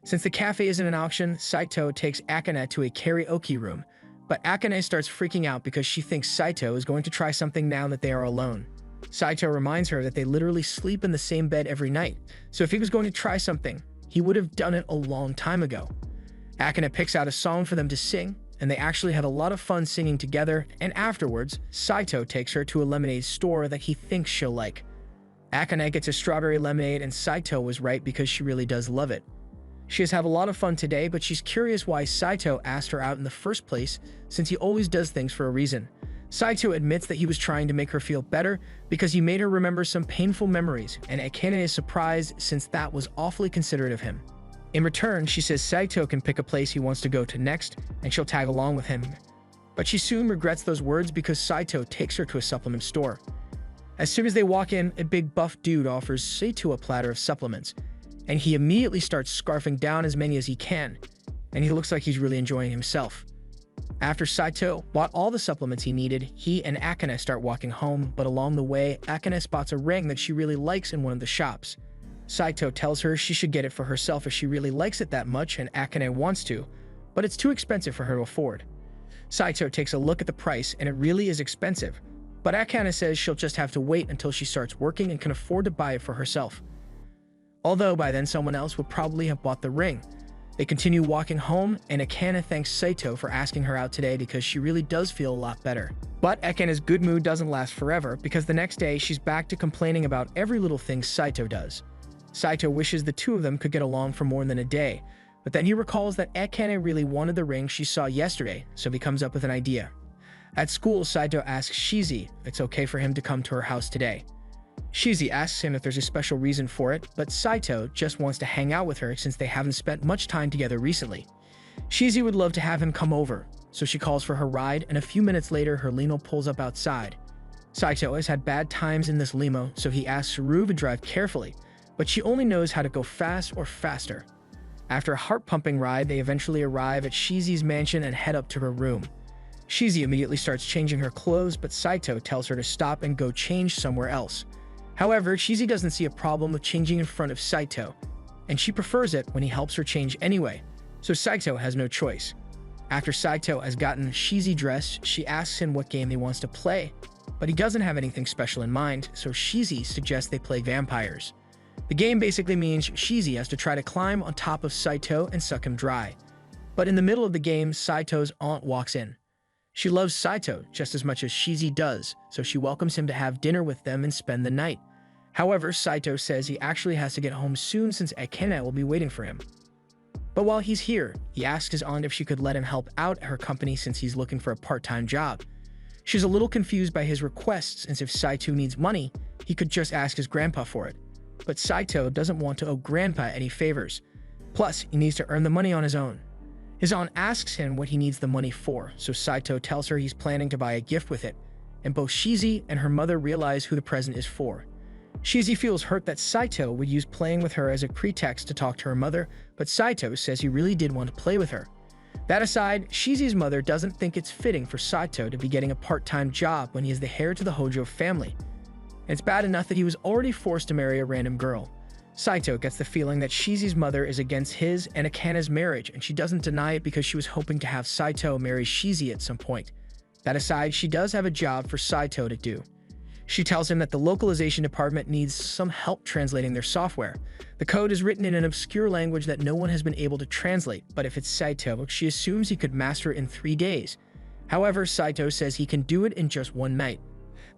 Since the cafe isn't an auction, Saito takes Akane to a karaoke room, but Akane starts freaking out because she thinks Saito is going to try something now that they are alone. Saito reminds her that they literally sleep in the same bed every night, so if he was going to try something, he would have done it a long time ago. Akane picks out a song for them to sing, and they actually have a lot of fun singing together, and afterwards, Saito takes her to a lemonade store that he thinks she'll like. Akane gets a strawberry lemonade, and Saito was right because she really does love it. She has had a lot of fun today, but she's curious why Saito asked her out in the first place, since he always does things for a reason. Saito admits that he was trying to make her feel better because he made her remember some painful memories, and Akane is surprised since that was awfully considerate of him. In return, she says Saito can pick a place he wants to go to next, and she'll tag along with him. But she soon regrets those words because Saito takes her to a supplement store. As soon as they walk in, a big buff dude offers Saito a platter of supplements, and he immediately starts scarfing down as many as he can, and he looks like he's really enjoying himself. After Saito bought all the supplements he needed, he and Akane start walking home, but along the way, Akane spots a ring that she really likes in one of the shops. Saito tells her she should get it for herself if she really likes it that much and Akane wants to, but it's too expensive for her to afford. Saito takes a look at the price and it really is expensive, but Akane says she'll just have to wait until she starts working and can afford to buy it for herself. Although by then someone else would probably have bought the ring. They continue walking home, and Akane thanks Saito for asking her out today because she really does feel a lot better. But Akane's good mood doesn't last forever because the next day she's back to complaining about every little thing Saito does. Saito wishes the two of them could get along for more than a day, but then he recalls that Akane really wanted the ring she saw yesterday, so he comes up with an idea. At school, Saito asks Shizi if it's okay for him to come to her house today. Shizi asks him if there's a special reason for it, but Saito just wants to hang out with her since they haven't spent much time together recently. Shizi would love to have him come over, so she calls for her ride, and a few minutes later her limo pulls up outside. Saito has had bad times in this limo, so he asks Saru to drive carefully, but she only knows how to go fast or faster. After a heart-pumping ride, they eventually arrive at Shizi's mansion and head up to her room. Shizi immediately starts changing her clothes, but Saito tells her to stop and go change somewhere else. However, Shizi doesn't see a problem with changing in front of Saito, and she prefers it when he helps her change anyway, so Saito has no choice. After Saito has gotten Shizi dressed, she asks him what game he wants to play, but he doesn't have anything special in mind, so Shizi suggests they play vampires. The game basically means Shizi has to try to climb on top of Saito and suck him dry. But in the middle of the game, Saito's aunt walks in. She loves Saito just as much as Shizi does, so she welcomes him to have dinner with them and spend the night. However, Saito says he actually has to get home soon since Akane will be waiting for him. But while he's here, he asks his aunt if she could let him help out at her company since he's looking for a part-time job. She's a little confused by his request since if Saito needs money, he could just ask his grandpa for it. But Saito doesn't want to owe grandpa any favors. Plus, he needs to earn the money on his own. His aunt asks him what he needs the money for, so Saito tells her he's planning to buy a gift with it, and both Shizi and her mother realize who the present is for. Shizi feels hurt that Saito would use playing with her as a pretext to talk to her mother, but Saito says he really did want to play with her. That aside, Shizi's mother doesn't think it's fitting for Saito to be getting a part-time job when he is the heir to the Hojo family. And it's bad enough that he was already forced to marry a random girl. Saito gets the feeling that Shizi's mother is against his and Akane's marriage, and she doesn't deny it because she was hoping to have Saito marry Shizi at some point. That aside, she does have a job for Saito to do. She tells him that the localization department needs some help translating their software. The code is written in an obscure language that no one has been able to translate, but if it's Saito, she assumes he could master it in 3 days. However, Saito says he can do it in just one night.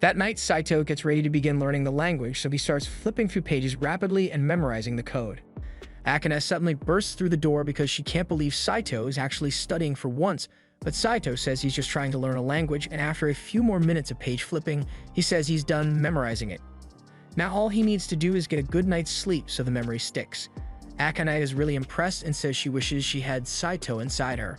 That night, Saito gets ready to begin learning the language, so he starts flipping through pages rapidly and memorizing the code. Akane suddenly bursts through the door because she can't believe Saito is actually studying for once, but Saito says he's just trying to learn a language, and after a few more minutes of page flipping, he says he's done memorizing it. Now all he needs to do is get a good night's sleep so the memory sticks. Akane is really impressed and says she wishes she had Saito inside her.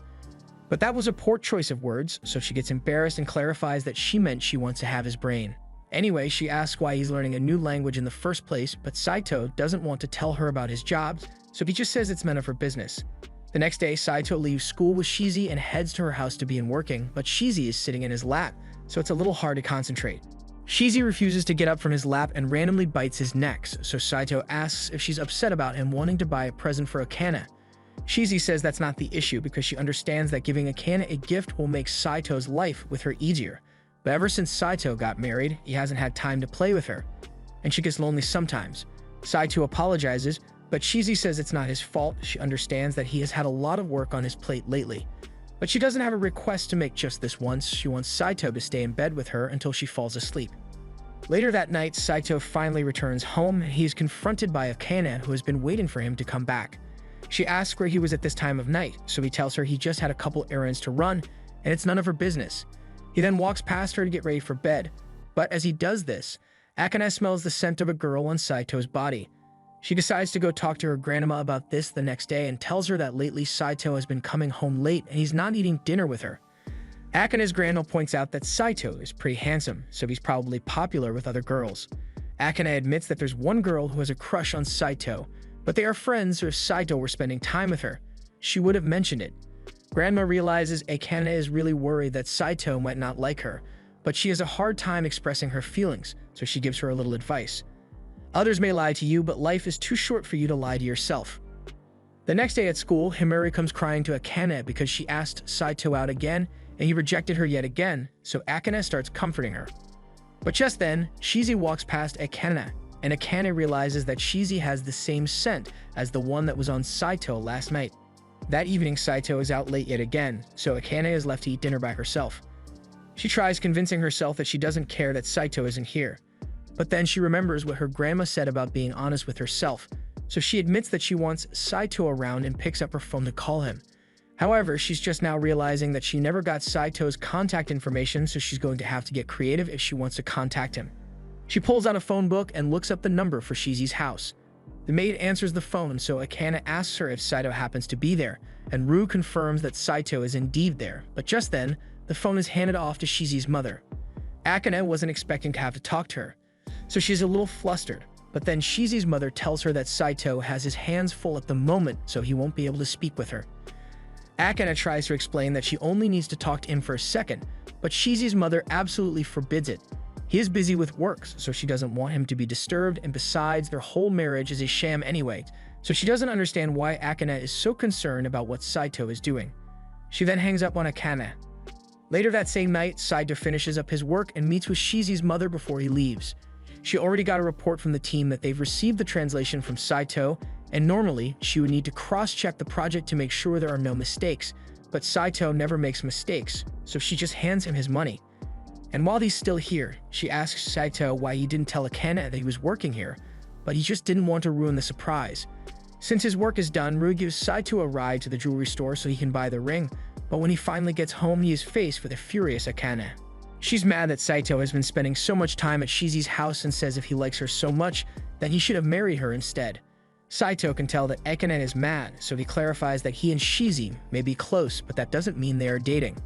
But that was a poor choice of words, so she gets embarrassed and clarifies that she meant she wants to have his brain. Anyway, she asks why he's learning a new language in the first place, but Saito doesn't want to tell her about his jobs, so he just says it's none of her business. The next day, Saito leaves school with Shizi and heads to her house to begin working, but Shizi is sitting in his lap, so it's a little hard to concentrate. Shizi refuses to get up from his lap and randomly bites his neck, so Saito asks if she's upset about him wanting to buy a present for Akane. Shizi says that's not the issue because she understands that giving Akane a gift will make Saito's life with her easier. But ever since Saito got married, he hasn't had time to play with her, and she gets lonely sometimes. Saito apologizes, but Shizi says it's not his fault. She understands that he has had a lot of work on his plate lately. But she doesn't have a request to make just this once. She wants Saito to stay in bed with her until she falls asleep. Later that night, Saito finally returns home, and he is confronted by Akane, who has been waiting for him to come back. She asks where he was at this time of night, so he tells her he just had a couple errands to run, and it's none of her business. He then walks past her to get ready for bed, but as he does this, Akane smells the scent of a girl on Saito's body. She decides to go talk to her grandma about this the next day and tells her that lately Saito has been coming home late and he's not eating dinner with her. Akane's grandma points out that Saito is pretty handsome, so he's probably popular with other girls. Akane admits that there's one girl who has a crush on Saito, but they are friends, so if Saito were spending time with her, she would have mentioned it. Grandma realizes Akane is really worried that Saito might not like her, but she has a hard time expressing her feelings, so she gives her a little advice. Others may lie to you, but life is too short for you to lie to yourself. The next day at school, Himuri comes crying to Akane because she asked Saito out again, and he rejected her yet again, so Akane starts comforting her. But just then, Shizi walks past Akane, and Akane realizes that Shizi has the same scent as the one that was on Saito last night. That evening, Saito is out late yet again, so Akane is left to eat dinner by herself. She tries convincing herself that she doesn't care that Saito isn't here. But then she remembers what her grandma said about being honest with herself, so she admits that she wants Saito around and picks up her phone to call him. However, she's just now realizing that she never got Saito's contact information, so she's going to have to get creative if she wants to contact him. She pulls out a phone book and looks up the number for Shizi's house. The maid answers the phone, so Akane asks her if Saito happens to be there, and Ru confirms that Saito is indeed there, but just then, the phone is handed off to Shizi's mother. Akane wasn't expecting to have to talk to her, so she's a little flustered, but then Shizi's mother tells her that Saito has his hands full at the moment, so he won't be able to speak with her. Akane tries to explain that she only needs to talk to him for a second, but Shizi's mother absolutely forbids it. He is busy with work, so she doesn't want him to be disturbed, and besides, their whole marriage is a sham anyway, so she doesn't understand why Akane is so concerned about what Saito is doing. She then hangs up on Akane. Later that same night, Saito finishes up his work and meets with Shizi's mother before he leaves. She already got a report from the team that they've received the translation from Saito, and normally, she would need to cross-check the project to make sure there are no mistakes, but Saito never makes mistakes, so she just hands him his money. And while he's still here, she asks Saito why he didn't tell Akane that he was working here, but he just didn't want to ruin the surprise. Since his work is done, Ru gives Saito a ride to the jewelry store so he can buy the ring, but when he finally gets home, he is faced with a furious Akane. She's mad that Saito has been spending so much time at Shizi's house and says if he likes her so much, then he should have married her instead. Saito can tell that Akane is mad, so he clarifies that he and Shizi may be close, but that doesn't mean they are dating.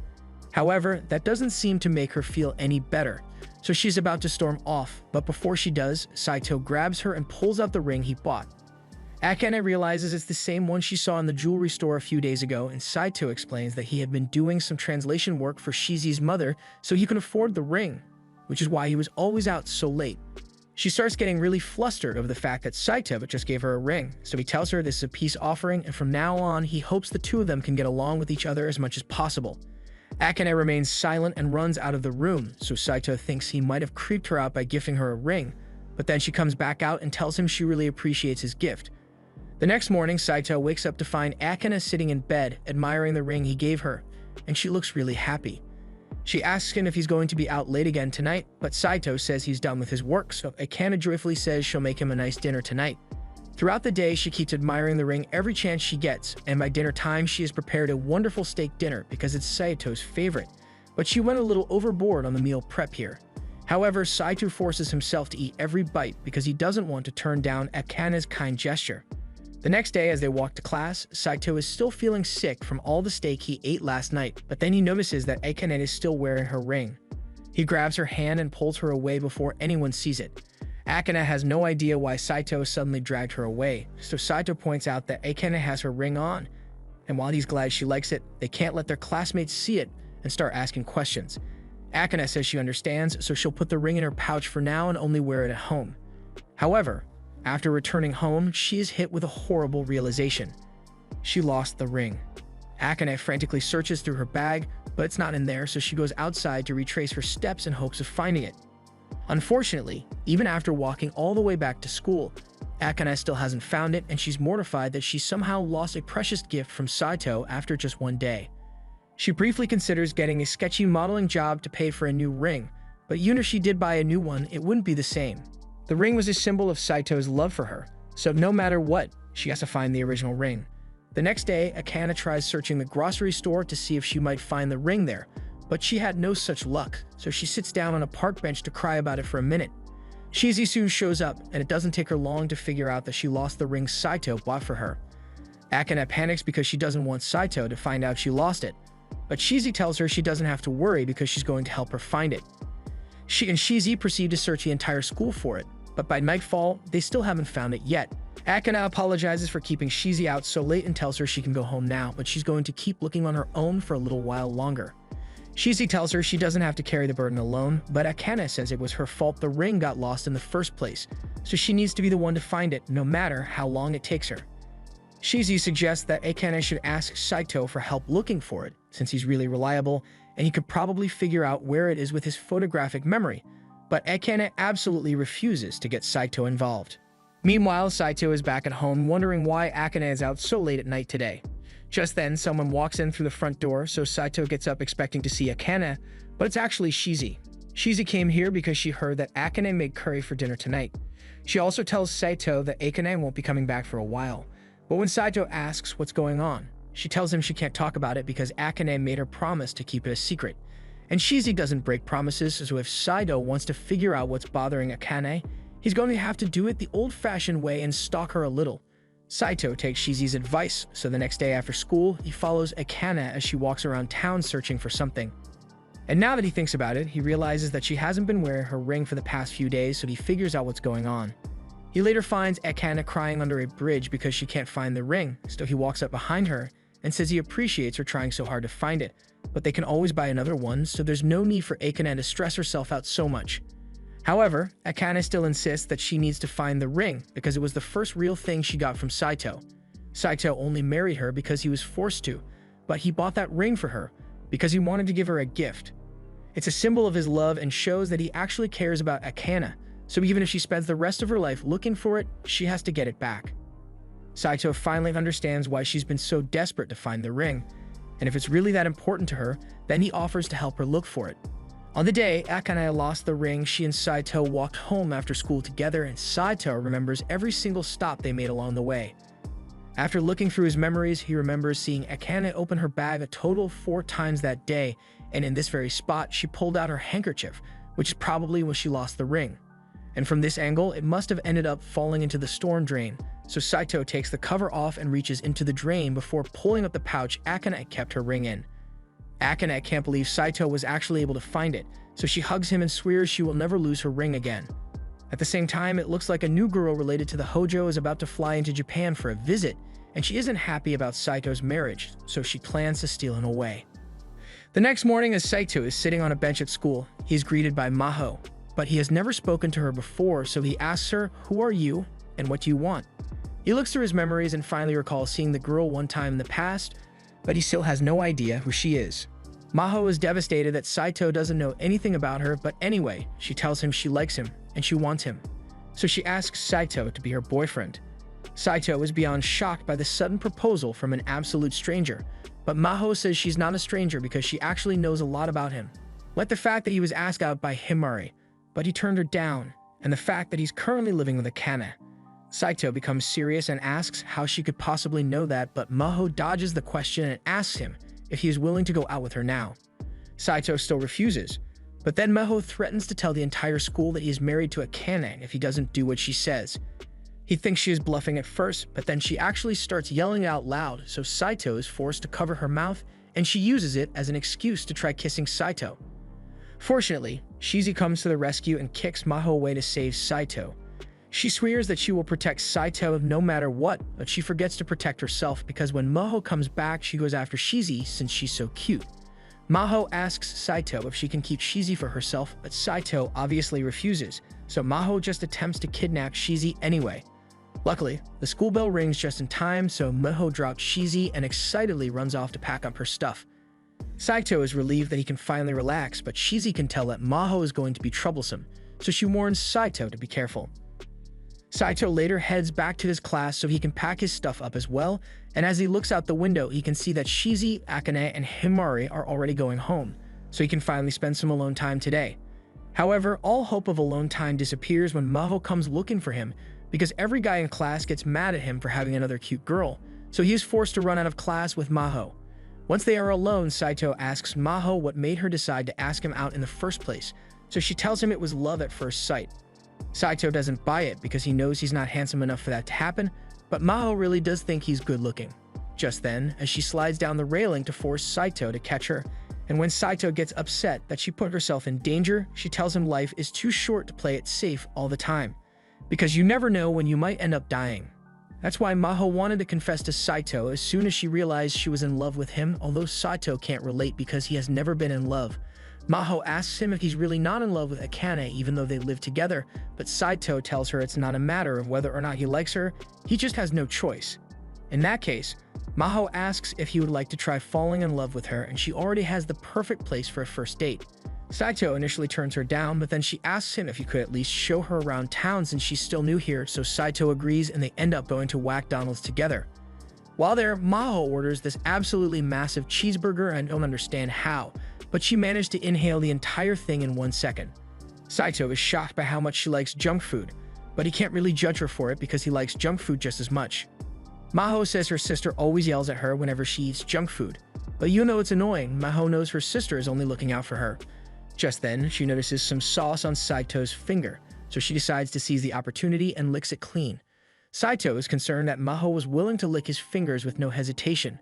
However, that doesn't seem to make her feel any better, so she's about to storm off, but before she does, Saito grabs her and pulls out the ring he bought. Akane realizes it's the same one she saw in the jewelry store a few days ago, and Saito explains that he had been doing some translation work for Shizi's mother so he can afford the ring, which is why he was always out so late. She starts getting really flustered over the fact that Saito just gave her a ring, so he tells her this is a peace offering, and from now on, he hopes the two of them can get along with each other as much as possible. Akane remains silent and runs out of the room, so Saito thinks he might have creeped her out by gifting her a ring, but then she comes back out and tells him she really appreciates his gift. The next morning, Saito wakes up to find Akane sitting in bed, admiring the ring he gave her, and she looks really happy. She asks him if he's going to be out late again tonight, but Saito says he's done with his work, so Akane joyfully says she'll make him a nice dinner tonight. Throughout the day, she keeps admiring the ring every chance she gets, and by dinner time, she has prepared a wonderful steak dinner because it's Saito's favorite, but she went a little overboard on the meal prep here. However, Saito forces himself to eat every bite because he doesn't want to turn down Akane's kind gesture. The next day, as they walk to class, Saito is still feeling sick from all the steak he ate last night, but then he notices that Akane is still wearing her ring. He grabs her hand and pulls her away before anyone sees it. Akane has no idea why Saito suddenly dragged her away, so Saito points out that Akane has her ring on, and while he's glad she likes it, they can't let their classmates see it and start asking questions. Akane says she understands, so she'll put the ring in her pouch for now and only wear it at home. However, after returning home, she is hit with a horrible realization. She lost the ring. Akane frantically searches through her bag, but it's not in there, so she goes outside to retrace her steps in hopes of finding it. Unfortunately, even after walking all the way back to school, Akane still hasn't found it, and she's mortified that she somehow lost a precious gift from Saito after just one day. She briefly considers getting a sketchy modeling job to pay for a new ring, but even if she did buy a new one, it wouldn't be the same. The ring was a symbol of Saito's love for her, so no matter what, she has to find the original ring. The next day, Akane tries searching the grocery store to see if she might find the ring there, but she had no such luck, so she sits down on a park bench to cry about it for a minute. Shizi soon shows up, and it doesn't take her long to figure out that she lost the ring Saito bought for her. Akane panics because she doesn't want Saito to find out she lost it, but Shizi tells her she doesn't have to worry because she's going to help her find it. She and Shizi proceed to search the entire school for it, but by nightfall, they still haven't found it yet. Akane apologizes for keeping Shizi out so late and tells her she can go home now, but she's going to keep looking on her own for a little while longer. Shizi tells her she doesn't have to carry the burden alone, but Akane says it was her fault the ring got lost in the first place, so she needs to be the one to find it no matter how long it takes her. Shizi suggests that Akane should ask Saito for help looking for it, since he's really reliable, and he could probably figure out where it is with his photographic memory, but Akane absolutely refuses to get Saito involved. Meanwhile, Saito is back at home wondering why Akane is out so late at night today. Just then, someone walks in through the front door, so Saito gets up expecting to see Akane, but it's actually Shizi. Shizi came here because she heard that Akane made curry for dinner tonight. She also tells Saito that Akane won't be coming back for a while, but when Saito asks what's going on, she tells him she can't talk about it because Akane made her promise to keep it a secret. And Shizi doesn't break promises, so if Saito wants to figure out what's bothering Akane, he's going to have to do it the old-fashioned way and stalk her a little. Saito takes Shizi's advice, so the next day after school, he follows Akane as she walks around town searching for something. And now that he thinks about it, he realizes that she hasn't been wearing her ring for the past few days, so he figures out what's going on. He later finds Akane crying under a bridge because she can't find the ring, so he walks up behind her and says he appreciates her trying so hard to find it, but they can always buy another one, so there's no need for Akane to stress herself out so much. However, Akane still insists that she needs to find the ring because it was the first real thing she got from Saito. Saito only married her because he was forced to, but he bought that ring for her because he wanted to give her a gift. It's a symbol of his love and shows that he actually cares about Akane, so even if she spends the rest of her life looking for it, she has to get it back. Saito finally understands why she's been so desperate to find the ring, and if it's really that important to her, then he offers to help her look for it. On the day Akane lost the ring, she and Saito walked home after school together, and Saito remembers every single stop they made along the way. After looking through his memories, he remembers seeing Akane open her bag a total of 4 times that day, and in this very spot, she pulled out her handkerchief, which is probably when she lost the ring. And from this angle, it must have ended up falling into the storm drain, so Saito takes the cover off and reaches into the drain before pulling up the pouch Akane kept her ring in. Akane can't believe Saito was actually able to find it, so she hugs him and swears she will never lose her ring again. At the same time, it looks like a new girl related to the Hojo is about to fly into Japan for a visit, and she isn't happy about Saito's marriage, so she plans to steal him away. The next morning, as Saito is sitting on a bench at school, he is greeted by Maho, but he has never spoken to her before, so he asks her, "Who are you, and what do you want?" He looks through his memories and finally recalls seeing the girl one time in the past, but he still has no idea who she is. Maho is devastated that Saito doesn't know anything about her, but anyway, she tells him she likes him and she wants him. So she asks Saito to be her boyfriend. Saito is beyond shocked by the sudden proposal from an absolute stranger, but Maho says she's not a stranger because she actually knows a lot about him. Like the fact that he was asked out by Himari, but he turned her down, and the fact that he's currently living with Akane. Saito becomes serious and asks how she could possibly know that, but Maho dodges the question and asks him if he is willing to go out with her now. Saito still refuses, but then Maho threatens to tell the entire school that he is married to Akane if he doesn't do what she says. He thinks she is bluffing at first, but then she actually starts yelling out loud, so Saito is forced to cover her mouth, and she uses it as an excuse to try kissing Saito. Fortunately, Shizi comes to the rescue and kicks Maho away to save Saito. She swears that she will protect Saito no matter what, but she forgets to protect herself because when Maho comes back, she goes after Shizi since she's so cute. Maho asks Saito if she can keep Shizi for herself, but Saito obviously refuses, so Maho just attempts to kidnap Shizi anyway. Luckily, the school bell rings just in time, so Maho drops Shizi and excitedly runs off to pack up her stuff. Saito is relieved that he can finally relax, but Shizi can tell that Maho is going to be troublesome, so she warns Saito to be careful. Saito later heads back to his class so he can pack his stuff up as well, and as he looks out the window, he can see that Shizi, Akane, and Himari are already going home, so he can finally spend some alone time today. However, all hope of alone time disappears when Maho comes looking for him, because every guy in class gets mad at him for having another cute girl, so he is forced to run out of class with Maho. Once they are alone, Saito asks Maho what made her decide to ask him out in the first place, so she tells him it was love at first sight. Saito doesn't buy it because he knows he's not handsome enough for that to happen, but Maho really does think he's good looking. Just then, as she slides down the railing to force Saito to catch her, and when Saito gets upset that she put herself in danger, she tells him life is too short to play it safe all the time, because you never know when you might end up dying. That's why Maho wanted to confess to Saito as soon as she realized she was in love with him, although Saito can't relate because he has never been in love. Maho asks him if he's really not in love with Akane even though they live together, but Saito tells her it's not a matter of whether or not he likes her, he just has no choice. In that case, Maho asks if he would like to try falling in love with her, and she already has the perfect place for a first date. Saito initially turns her down, but then she asks him if he could at least show her around town since she's still new here, so Saito agrees and they end up going to McDonald's together. While there, Maho orders this absolutely massive cheeseburger and don't understand how, but she managed to inhale the entire thing in 1 second. Saito is shocked by how much she likes junk food, but he can't really judge her for it because he likes junk food just as much. Maho says her sister always yells at her whenever she eats junk food, but you know it's annoying. Maho knows her sister is only looking out for her. Just then, she notices some sauce on Saito's finger, so she decides to seize the opportunity and licks it clean. Saito is concerned that Maho was willing to lick his fingers with no hesitation,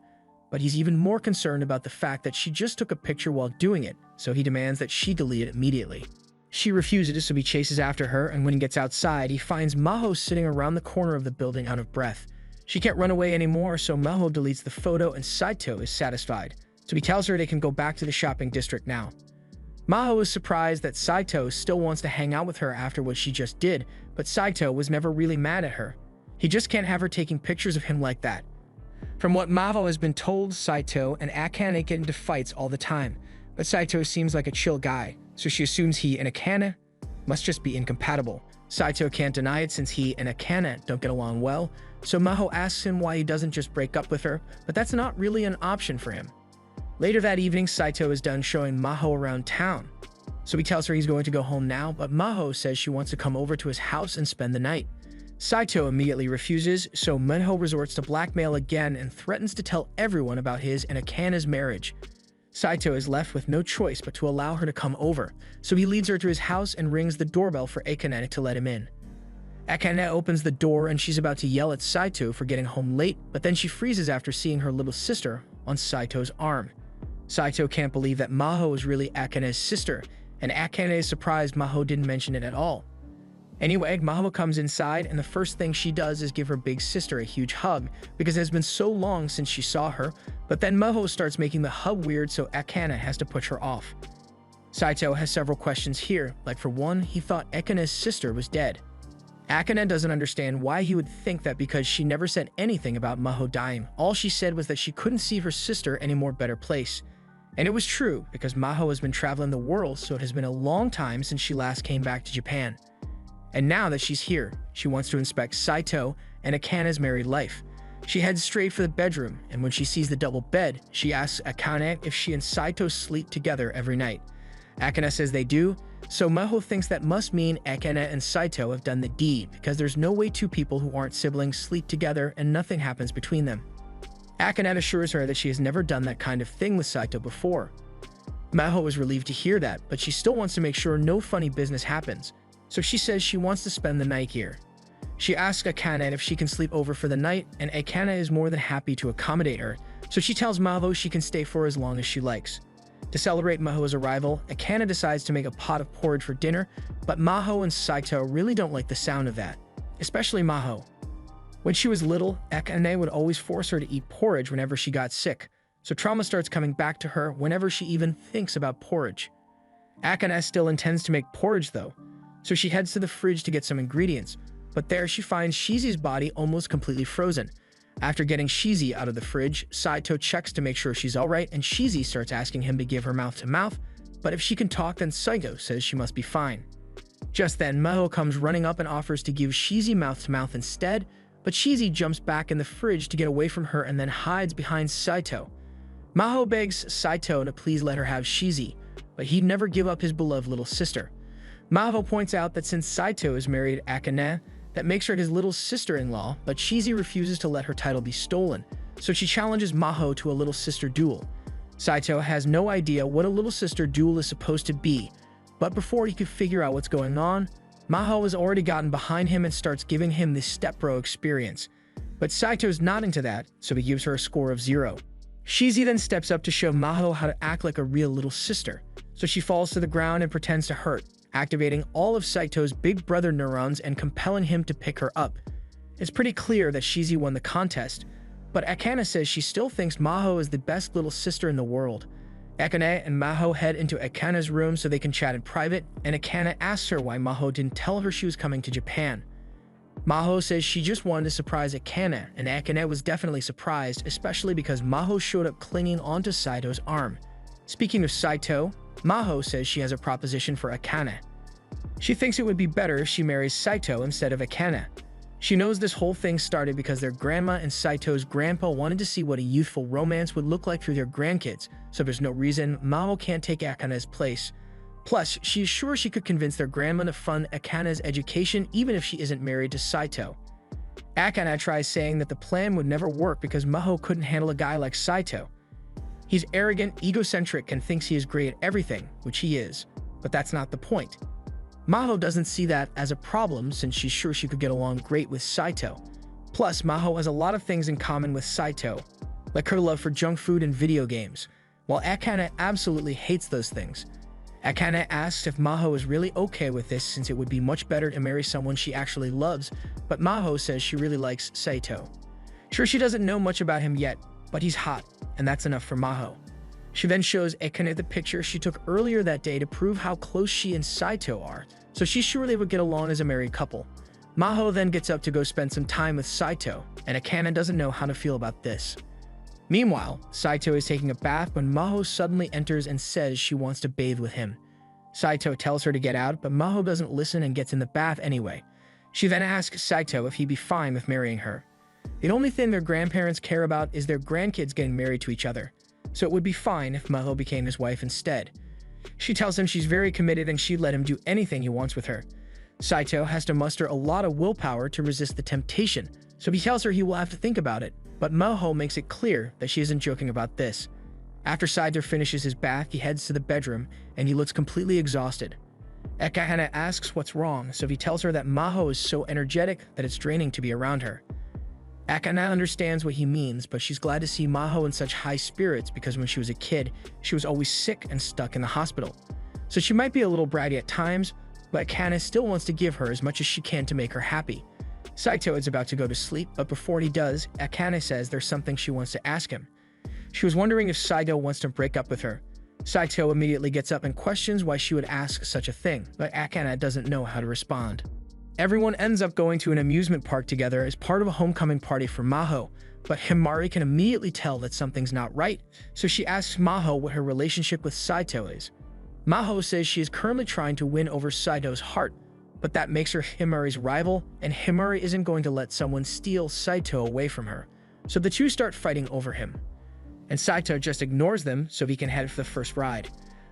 but he's even more concerned about the fact that she just took a picture while doing it, so he demands that she delete it immediately. She refuses, so he chases after her, and when he gets outside, he finds Maho sitting around the corner of the building out of breath. She can't run away anymore, so Maho deletes the photo and Saito is satisfied, so he tells her they can go back to the shopping district now. Maho is surprised that Saito still wants to hang out with her after what she just did, but Saito was never really mad at her. He just can't have her taking pictures of him like that. From what Maho has been told, Saito and Akane get into fights all the time, but Saito seems like a chill guy, so she assumes he and Akane must just be incompatible. Saito can't deny it since he and Akane don't get along well, so Maho asks him why he doesn't just break up with her, but that's not really an option for him. Later that evening, Saito is done showing Maho around town, so he tells her he's going to go home now, but Maho says she wants to come over to his house and spend the night. Saito immediately refuses, so Maho resorts to blackmail again and threatens to tell everyone about his and Akane's marriage. Saito is left with no choice but to allow her to come over, so he leads her to his house and rings the doorbell for Akane to let him in. Akane opens the door and she's about to yell at Saito for getting home late, but then she freezes after seeing her little sister on Saito's arm. Saito can't believe that Maho is really Akane's sister, and Akane is surprised Maho didn't mention it at all. Anyway, Maho comes inside, and the first thing she does is give her big sister a huge hug, because it has been so long since she saw her, but then Maho starts making the hug weird, so Akane has to push her off. Saito has several questions here, like for one, he thought Akane's sister was dead. Akane doesn't understand why he would think that because she never said anything about Maho dying. All she said was that she couldn't see her sister any more better place. And it was true, because Maho has been traveling the world, so it has been a long time since she last came back to Japan. And now that she's here, she wants to inspect Saito and Akane's married life. She heads straight for the bedroom, and when she sees the double bed, she asks Akane if she and Saito sleep together every night. Akane says they do, so Maho thinks that must mean Akane and Saito have done the deed, because there's no way two people who aren't siblings sleep together and nothing happens between them. Akane assures her that she has never done that kind of thing with Saito before. Maho is relieved to hear that, but she still wants to make sure no funny business happens, so she says she wants to spend the night here. She asks Akane if she can sleep over for the night, and Akane is more than happy to accommodate her, so she tells Maho she can stay for as long as she likes. To celebrate Maho's arrival, Akane decides to make a pot of porridge for dinner, but Maho and Saito really don't like the sound of that, especially Maho. When she was little, Akane would always force her to eat porridge whenever she got sick, so trauma starts coming back to her whenever she even thinks about porridge. Akane still intends to make porridge though, so she heads to the fridge to get some ingredients, but there she finds Shizi's body almost completely frozen. After getting Shizi out of the fridge, Saito checks to make sure she's alright, and Shizi starts asking him to give her mouth-to-mouth, but if she can talk, then Saito says she must be fine. Just then, Maho comes running up and offers to give Shizi mouth-to-mouth instead, but Shizi jumps back in the fridge to get away from her and then hides behind Saito. Maho begs Saito to please let her have Shizi, but he'd never give up his beloved little sister. Maho points out that since Saito is married to Akane, that makes her his little sister-in-law, but Shizi refuses to let her title be stolen, so she challenges Maho to a little sister duel. Saito has no idea what a little sister duel is supposed to be, but before he could figure out what's going on, Maho has already gotten behind him and starts giving him the stepbro experience. But Saito's not into that, so he gives her a score of 0. Shizi then steps up to show Maho how to act like a real little sister, so she falls to the ground and pretends to hurt, activating all of Saito's big brother neurons and compelling him to pick her up. It's pretty clear that Shizi won the contest, but Akane says she still thinks Maho is the best little sister in the world. Akane and Maho head into Akane's room so they can chat in private, and Akane asks her why Maho didn't tell her she was coming to Japan. Maho says she just wanted to surprise Akane, and Akane was definitely surprised, especially because Maho showed up clinging onto Saito's arm. Speaking of Saito, Maho says she has a proposition for Akane. She thinks it would be better if she marries Saito instead of Akane. She knows this whole thing started because their grandma and Saito's grandpa wanted to see what a youthful romance would look like through their grandkids, so there's no reason Maho can't take Akane's place. Plus, she is sure she could convince their grandma to fund Akane's education even if she isn't married to Saito. Akane tries saying that the plan would never work because Maho couldn't handle a guy like Saito. He's arrogant, egocentric, and thinks he is great at everything, which he is, but that's not the point. Maho doesn't see that as a problem since she's sure she could get along great with Saito. Plus, Maho has a lot of things in common with Saito, like her love for junk food and video games, while Akane absolutely hates those things. Akane asks if Maho is really okay with this since it would be much better to marry someone she actually loves, but Maho says she really likes Saito. Sure, she doesn't know much about him yet, but he's hot, and that's enough for Maho. She then shows Akane the picture she took earlier that day to prove how close she and Saito are, so she's sure they would get along as a married couple. Maho then gets up to go spend some time with Saito, and Akane doesn't know how to feel about this. Meanwhile, Saito is taking a bath when Maho suddenly enters and says she wants to bathe with him. Saito tells her to get out, but Maho doesn't listen and gets in the bath anyway. She then asks Saito if he'd be fine with marrying her. The only thing their grandparents care about is their grandkids getting married to each other, so it would be fine if Maho became his wife instead. She tells him she's very committed and she'd let him do anything he wants with her. Saito has to muster a lot of willpower to resist the temptation, so he tells her he will have to think about it, but Maho makes it clear that she isn't joking about this. After Saito finishes his bath, he heads to the bedroom, and he looks completely exhausted. Akane asks what's wrong, so he tells her that Maho is so energetic that it's draining to be around her. Akane understands what he means, but she's glad to see Maho in such high spirits because when she was a kid, she was always sick and stuck in the hospital. So she might be a little bratty at times, but Akane still wants to give her as much as she can to make her happy. Saito is about to go to sleep, but before he does, Akane says there's something she wants to ask him. She was wondering if Saito wants to break up with her. Saito immediately gets up and questions why she would ask such a thing, but Akane doesn't know how to respond. Everyone ends up going to an amusement park together as part of a homecoming party for Maho, but Himari can immediately tell that something's not right, so she asks Maho what her relationship with Saito is. Maho says she is currently trying to win over Saito's heart, but that makes her Himari's rival, and Himari isn't going to let someone steal Saito away from her, so the two start fighting over him. And Saito just ignores them so he can head for the first ride.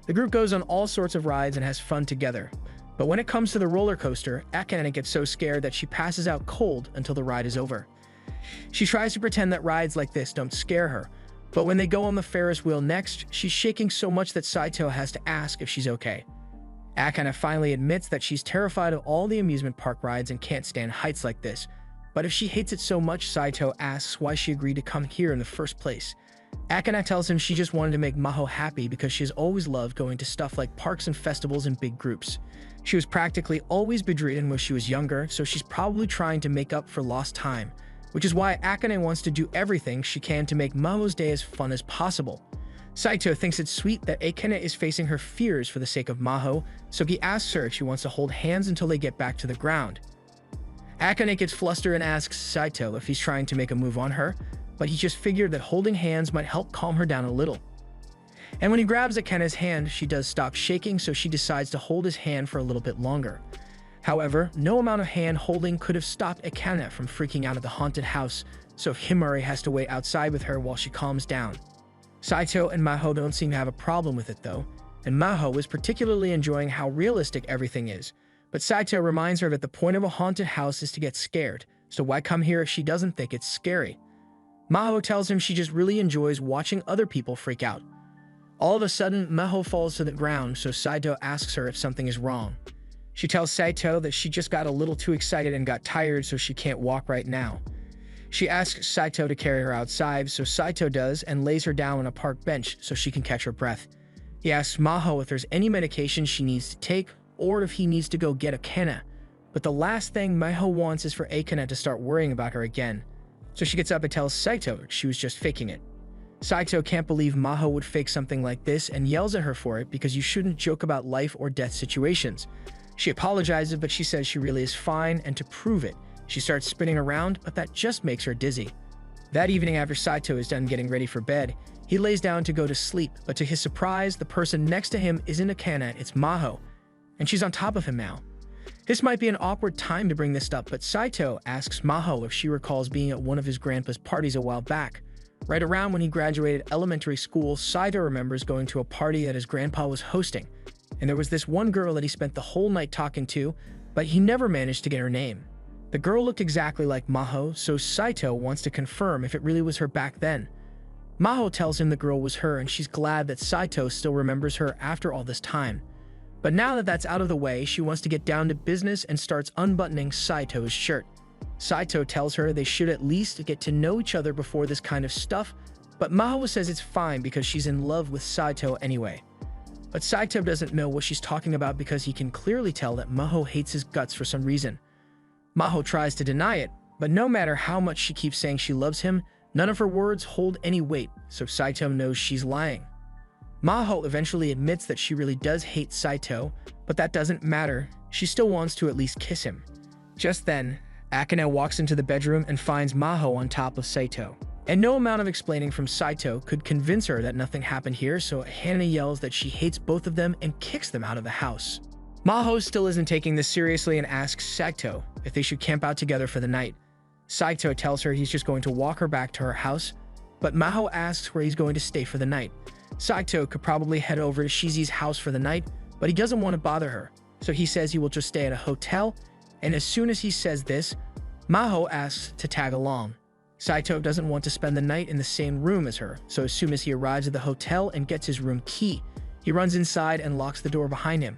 The group goes on all sorts of rides and has fun together. But when it comes to the roller coaster, Akane gets so scared that she passes out cold until the ride is over. She tries to pretend that rides like this don't scare her, but when they go on the Ferris wheel next, she's shaking so much that Saito has to ask if she's okay. Akane finally admits that she's terrified of all the amusement park rides and can't stand heights like this. But if she hates it so much, Saito asks why she agreed to come here in the first place. Akane tells him she just wanted to make Maho happy because she has always loved going to stuff like parks and festivals in big groups. She was practically always bedridden when she was younger, so she's probably trying to make up for lost time, which is why Akane wants to do everything she can to make Maho's day as fun as possible. Saito thinks it's sweet that Akane is facing her fears for the sake of Maho, so he asks her if she wants to hold hands until they get back to the ground. Akane gets flustered and asks Saito if he's trying to make a move on her, but he just figured that holding hands might help calm her down a little. And when he grabs Akane's hand, she does stop shaking, so she decides to hold his hand for a little bit longer. However, no amount of hand holding could have stopped Akane from freaking out at the haunted house, so Himari has to wait outside with her while she calms down. Saito and Maho don't seem to have a problem with it though, and Maho is particularly enjoying how realistic everything is. But Saito reminds her that the point of a haunted house is to get scared, so why come here if she doesn't think it's scary? Maho tells him she just really enjoys watching other people freak out. All of a sudden, Maho falls to the ground, so Saito asks her if something is wrong. She tells Saito that she just got a little too excited and got tired, so she can't walk right now. She asks Saito to carry her outside, so Saito does and lays her down on a park bench so she can catch her breath. He asks Maho if there's any medication she needs to take or if he needs to go get Akane. But the last thing Maho wants is for Akane to start worrying about her again. So she gets up and tells Saito she was just faking it. Saito can't believe Maho would fake something like this and yells at her for it because you shouldn't joke about life or death situations. She apologizes, but she says she really is fine, and to prove it, she starts spinning around, but that just makes her dizzy. That evening, after Saito is done getting ready for bed, he lays down to go to sleep, but to his surprise, the person next to him isn't Akane, it's Maho, and she's on top of him now. This might be an awkward time to bring this up, but Saito asks Maho if she recalls being at one of his grandpa's parties a while back. Right around when he graduated elementary school, Saito remembers going to a party that his grandpa was hosting, and there was this one girl that he spent the whole night talking to, but he never managed to get her name. The girl looked exactly like Maho, so Saito wants to confirm if it really was her back then. Maho tells him the girl was her, and she's glad that Saito still remembers her after all this time. But now that that's out of the way, she wants to get down to business and starts unbuttoning Saito's shirt. Saito tells her they should at least get to know each other before this kind of stuff, but Maho says it's fine because she's in love with Saito anyway. But Saito doesn't know what she's talking about because he can clearly tell that Maho hates his guts for some reason. Maho tries to deny it, but no matter how much she keeps saying she loves him, none of her words hold any weight, so Saito knows she's lying. Maho eventually admits that she really does hate Saito, but that doesn't matter, she still wants to at least kiss him. Just then, Akane walks into the bedroom and finds Maho on top of Saito. And no amount of explaining from Saito could convince her that nothing happened here, so Hana yells that she hates both of them and kicks them out of the house. Maho still isn't taking this seriously and asks Saito if they should camp out together for the night. Saito tells her he's just going to walk her back to her house, but Maho asks where he's going to stay for the night. Saito could probably head over to Shizu's house for the night, but he doesn't want to bother her, so he says he will just stay at a hotel, and as soon as he says this, Maho asks to tag along. Saito doesn't want to spend the night in the same room as her, so as soon as he arrives at the hotel and gets his room key, he runs inside and locks the door behind him.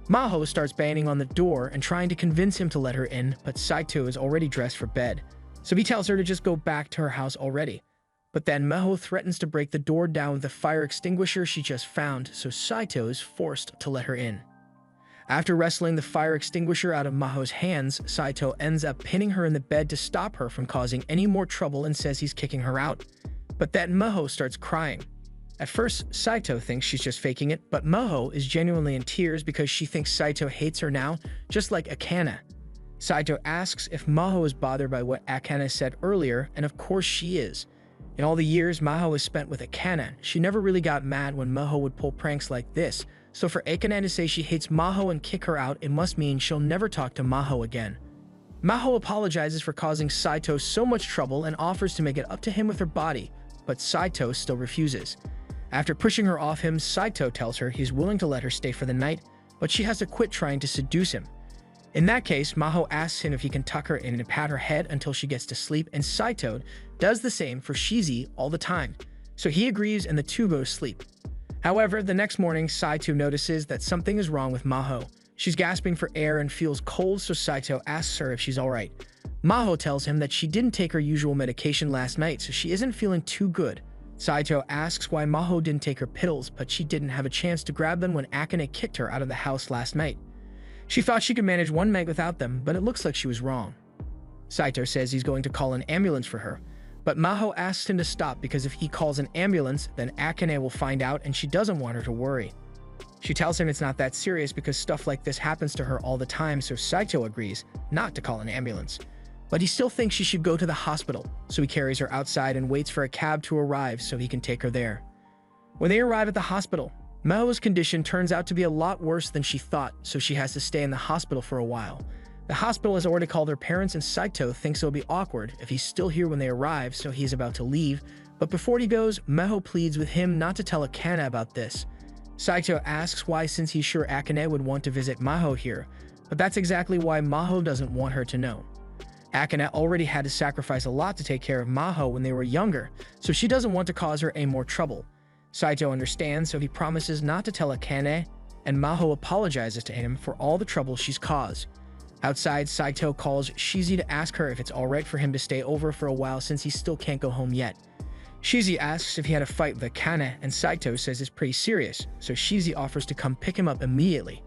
Maho starts banging on the door and trying to convince him to let her in, but Saito is already dressed for bed, so he tells her to just go back to her house already. But then Maho threatens to break the door down with the fire extinguisher she just found, so Saito is forced to let her in. After wrestling the fire extinguisher out of Maho's hands, Saito ends up pinning her in the bed to stop her from causing any more trouble and says he's kicking her out. But then Maho starts crying. At first, Saito thinks she's just faking it, but Maho is genuinely in tears because she thinks Saito hates her now, just like Akane. Saito asks if Maho is bothered by what Akane said earlier, and of course she is. In all the years Maho has spent with Akane, she never really got mad when Maho would pull pranks like this, so for Akane to say she hates Maho and kick her out, it must mean she'll never talk to Maho again. Maho apologizes for causing Saito so much trouble and offers to make it up to him with her body, but Saito still refuses. After pushing her off him, Saito tells her he's willing to let her stay for the night, but she has to quit trying to seduce him. In that case, Maho asks him if he can tuck her in and pat her head until she gets to sleep, and Saito does the same for Shizu all the time, so he agrees and the two go to sleep. However, the next morning, Saito notices that something is wrong with Maho. She's gasping for air and feels cold, so Saito asks her if she's alright. Maho tells him that she didn't take her usual medication last night, so she isn't feeling too good. Saito asks why Maho didn't take her pills, but she didn't have a chance to grab them when Akane kicked her out of the house last night. She thought she could manage one meg without them, but it looks like she was wrong. Saito says he's going to call an ambulance for her, but Maho asks him to stop because if he calls an ambulance, then Akane will find out and she doesn't want her to worry. She tells him it's not that serious because stuff like this happens to her all the time, so Saito agrees not to call an ambulance. But he still thinks she should go to the hospital, so he carries her outside and waits for a cab to arrive so he can take her there. When they arrive at the hospital, Maho's condition turns out to be a lot worse than she thought, so she has to stay in the hospital for a while. The hospital has already called her parents and Saito thinks it'll be awkward if he's still here when they arrive, so he's about to leave. But before he goes, Maho pleads with him not to tell Akane about this. Saito asks why since he's sure Akane would want to visit Maho here, but that's exactly why Maho doesn't want her to know. Akane already had to sacrifice a lot to take care of Maho when they were younger, so she doesn't want to cause her any more trouble. Saito understands, so he promises not to tell Akane, and Maho apologizes to him for all the trouble she's caused. Outside, Saito calls Shizi to ask her if it's alright for him to stay over for a while since he still can't go home yet. Shizi asks if he had a fight with Akane, and Saito says it's pretty serious, so Shizi offers to come pick him up immediately.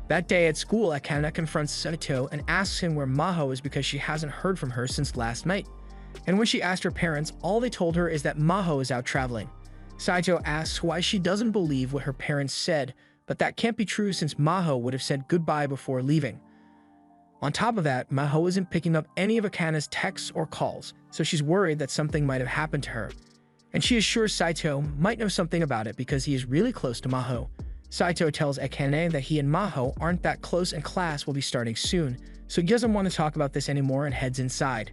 That day at school, Akane confronts Saito and asks him where Maho is because she hasn't heard from her since last night. And when she asked her parents, all they told her is that Maho is out traveling. Saito asks why she doesn't believe what her parents said, but that can't be true since Maho would have said goodbye before leaving. On top of that, Maho isn't picking up any of Akane's texts or calls, so she's worried that something might have happened to her. And she is sure Saito might know something about it because he is really close to Maho. Saito tells Akane that he and Maho aren't that close and class will be starting soon, so he doesn't want to talk about this anymore and heads inside.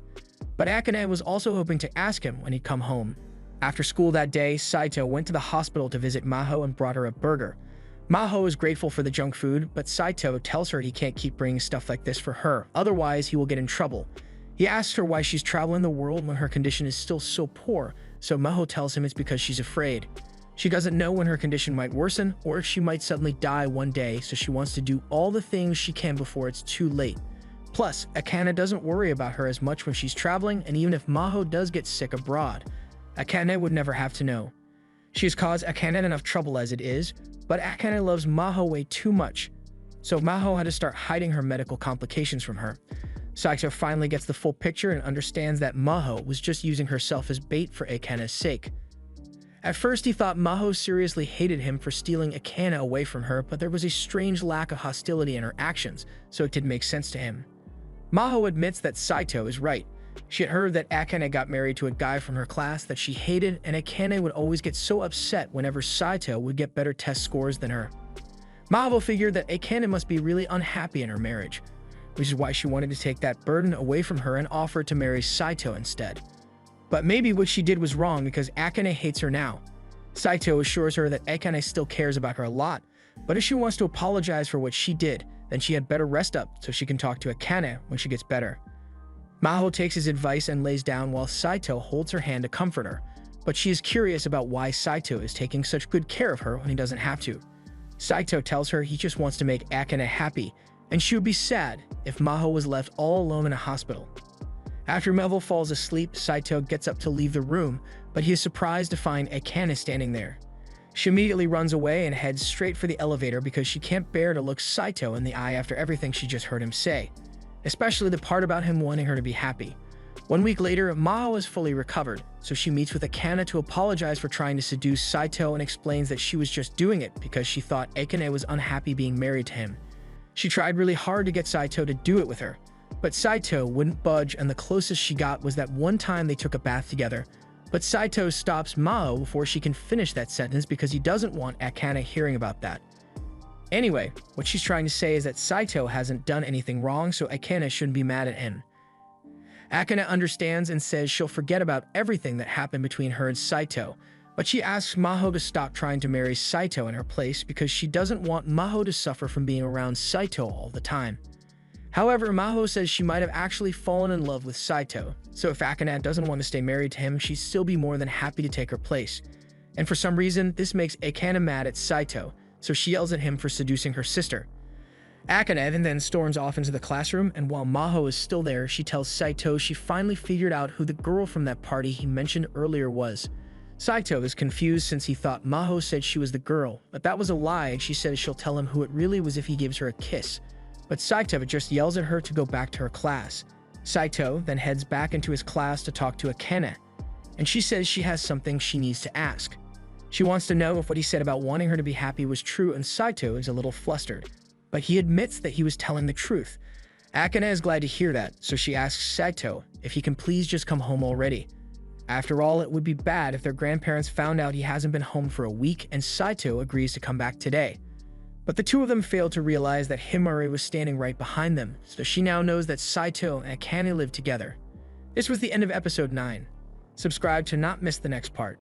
But Akane was also hoping to ask him when he'd come home. After school that day, Saito went to the hospital to visit Maho and brought her a burger. Maho is grateful for the junk food, but Saito tells her he can't keep bringing stuff like this for her, otherwise he will get in trouble. He asks her why she's traveling the world when her condition is still so poor, so Maho tells him it's because she's afraid. She doesn't know when her condition might worsen or if she might suddenly die one day, so she wants to do all the things she can before it's too late. Plus, Akane doesn't worry about her as much when she's traveling, and even if Maho does get sick abroad, Akane would never have to know. She has caused Akane enough trouble as it is, but Akane loves Maho way too much, so Maho had to start hiding her medical complications from her. Saito finally gets the full picture and understands that Maho was just using herself as bait for Akane's sake. At first he thought Maho seriously hated him for stealing Akane away from her, but there was a strange lack of hostility in her actions, so it did make sense to him. Maho admits that Saito is right. She had heard that Akane got married to a guy from her class that she hated, and Akane would always get so upset whenever Saito would get better test scores than her. Maho figured that Akane must be really unhappy in her marriage, which is why she wanted to take that burden away from her and offered to marry Saito instead. But maybe what she did was wrong because Akane hates her now. Saito assures her that Akane still cares about her a lot, but if she wants to apologize for what she did, then she had better rest up so she can talk to Akane when she gets better. Maho takes his advice and lays down while Saito holds her hand to comfort her, but she is curious about why Saito is taking such good care of her when he doesn't have to. Saito tells her he just wants to make Akane happy, and she would be sad if Maho was left all alone in a hospital. After Melville falls asleep, Saito gets up to leave the room, but he is surprised to find Akane standing there. She immediately runs away and heads straight for the elevator because she can't bear to look Saito in the eye after everything she just heard him say, especially the part about him wanting her to be happy. 1 week later, Maho is fully recovered, so she meets with Akane to apologize for trying to seduce Saito and explains that she was just doing it because she thought Akane was unhappy being married to him. She tried really hard to get Saito to do it with her, but Saito wouldn't budge, and the closest she got was that one time they took a bath together. But Saito stops Maho before she can finish that sentence because he doesn't want Akane hearing about that. Anyway, what she's trying to say is that Saito hasn't done anything wrong, so Akane shouldn't be mad at him. Akane understands and says she'll forget about everything that happened between her and Saito, but she asks Maho to stop trying to marry Saito in her place because she doesn't want Maho to suffer from being around Saito all the time. However, Maho says she might have actually fallen in love with Saito, so if Akane doesn't want to stay married to him, she'd still be more than happy to take her place. And for some reason, this makes Akane mad at Saito, so she yells at him for seducing her sister. Akane then storms off into the classroom, and while Maho is still there, she tells Saito she finally figured out who the girl from that party he mentioned earlier was. Saito is confused since he thought Maho said she was the girl, but that was a lie, and she says she'll tell him who it really was if he gives her a kiss. But Saito just yells at her to go back to her class. Saito then heads back into his class to talk to Akane, and she says she has something she needs to ask. She wants to know if what he said about wanting her to be happy was true, and Saito is a little flustered, but he admits that he was telling the truth. Akane is glad to hear that, so she asks Saito if he can please just come home already. After all, it would be bad if their grandparents found out he hasn't been home for a week, and Saito agrees to come back today. But the two of them fail to realize that Himari was standing right behind them, so she now knows that Saito and Akane live together. This was the end of episode 9. Subscribe to not miss the next part.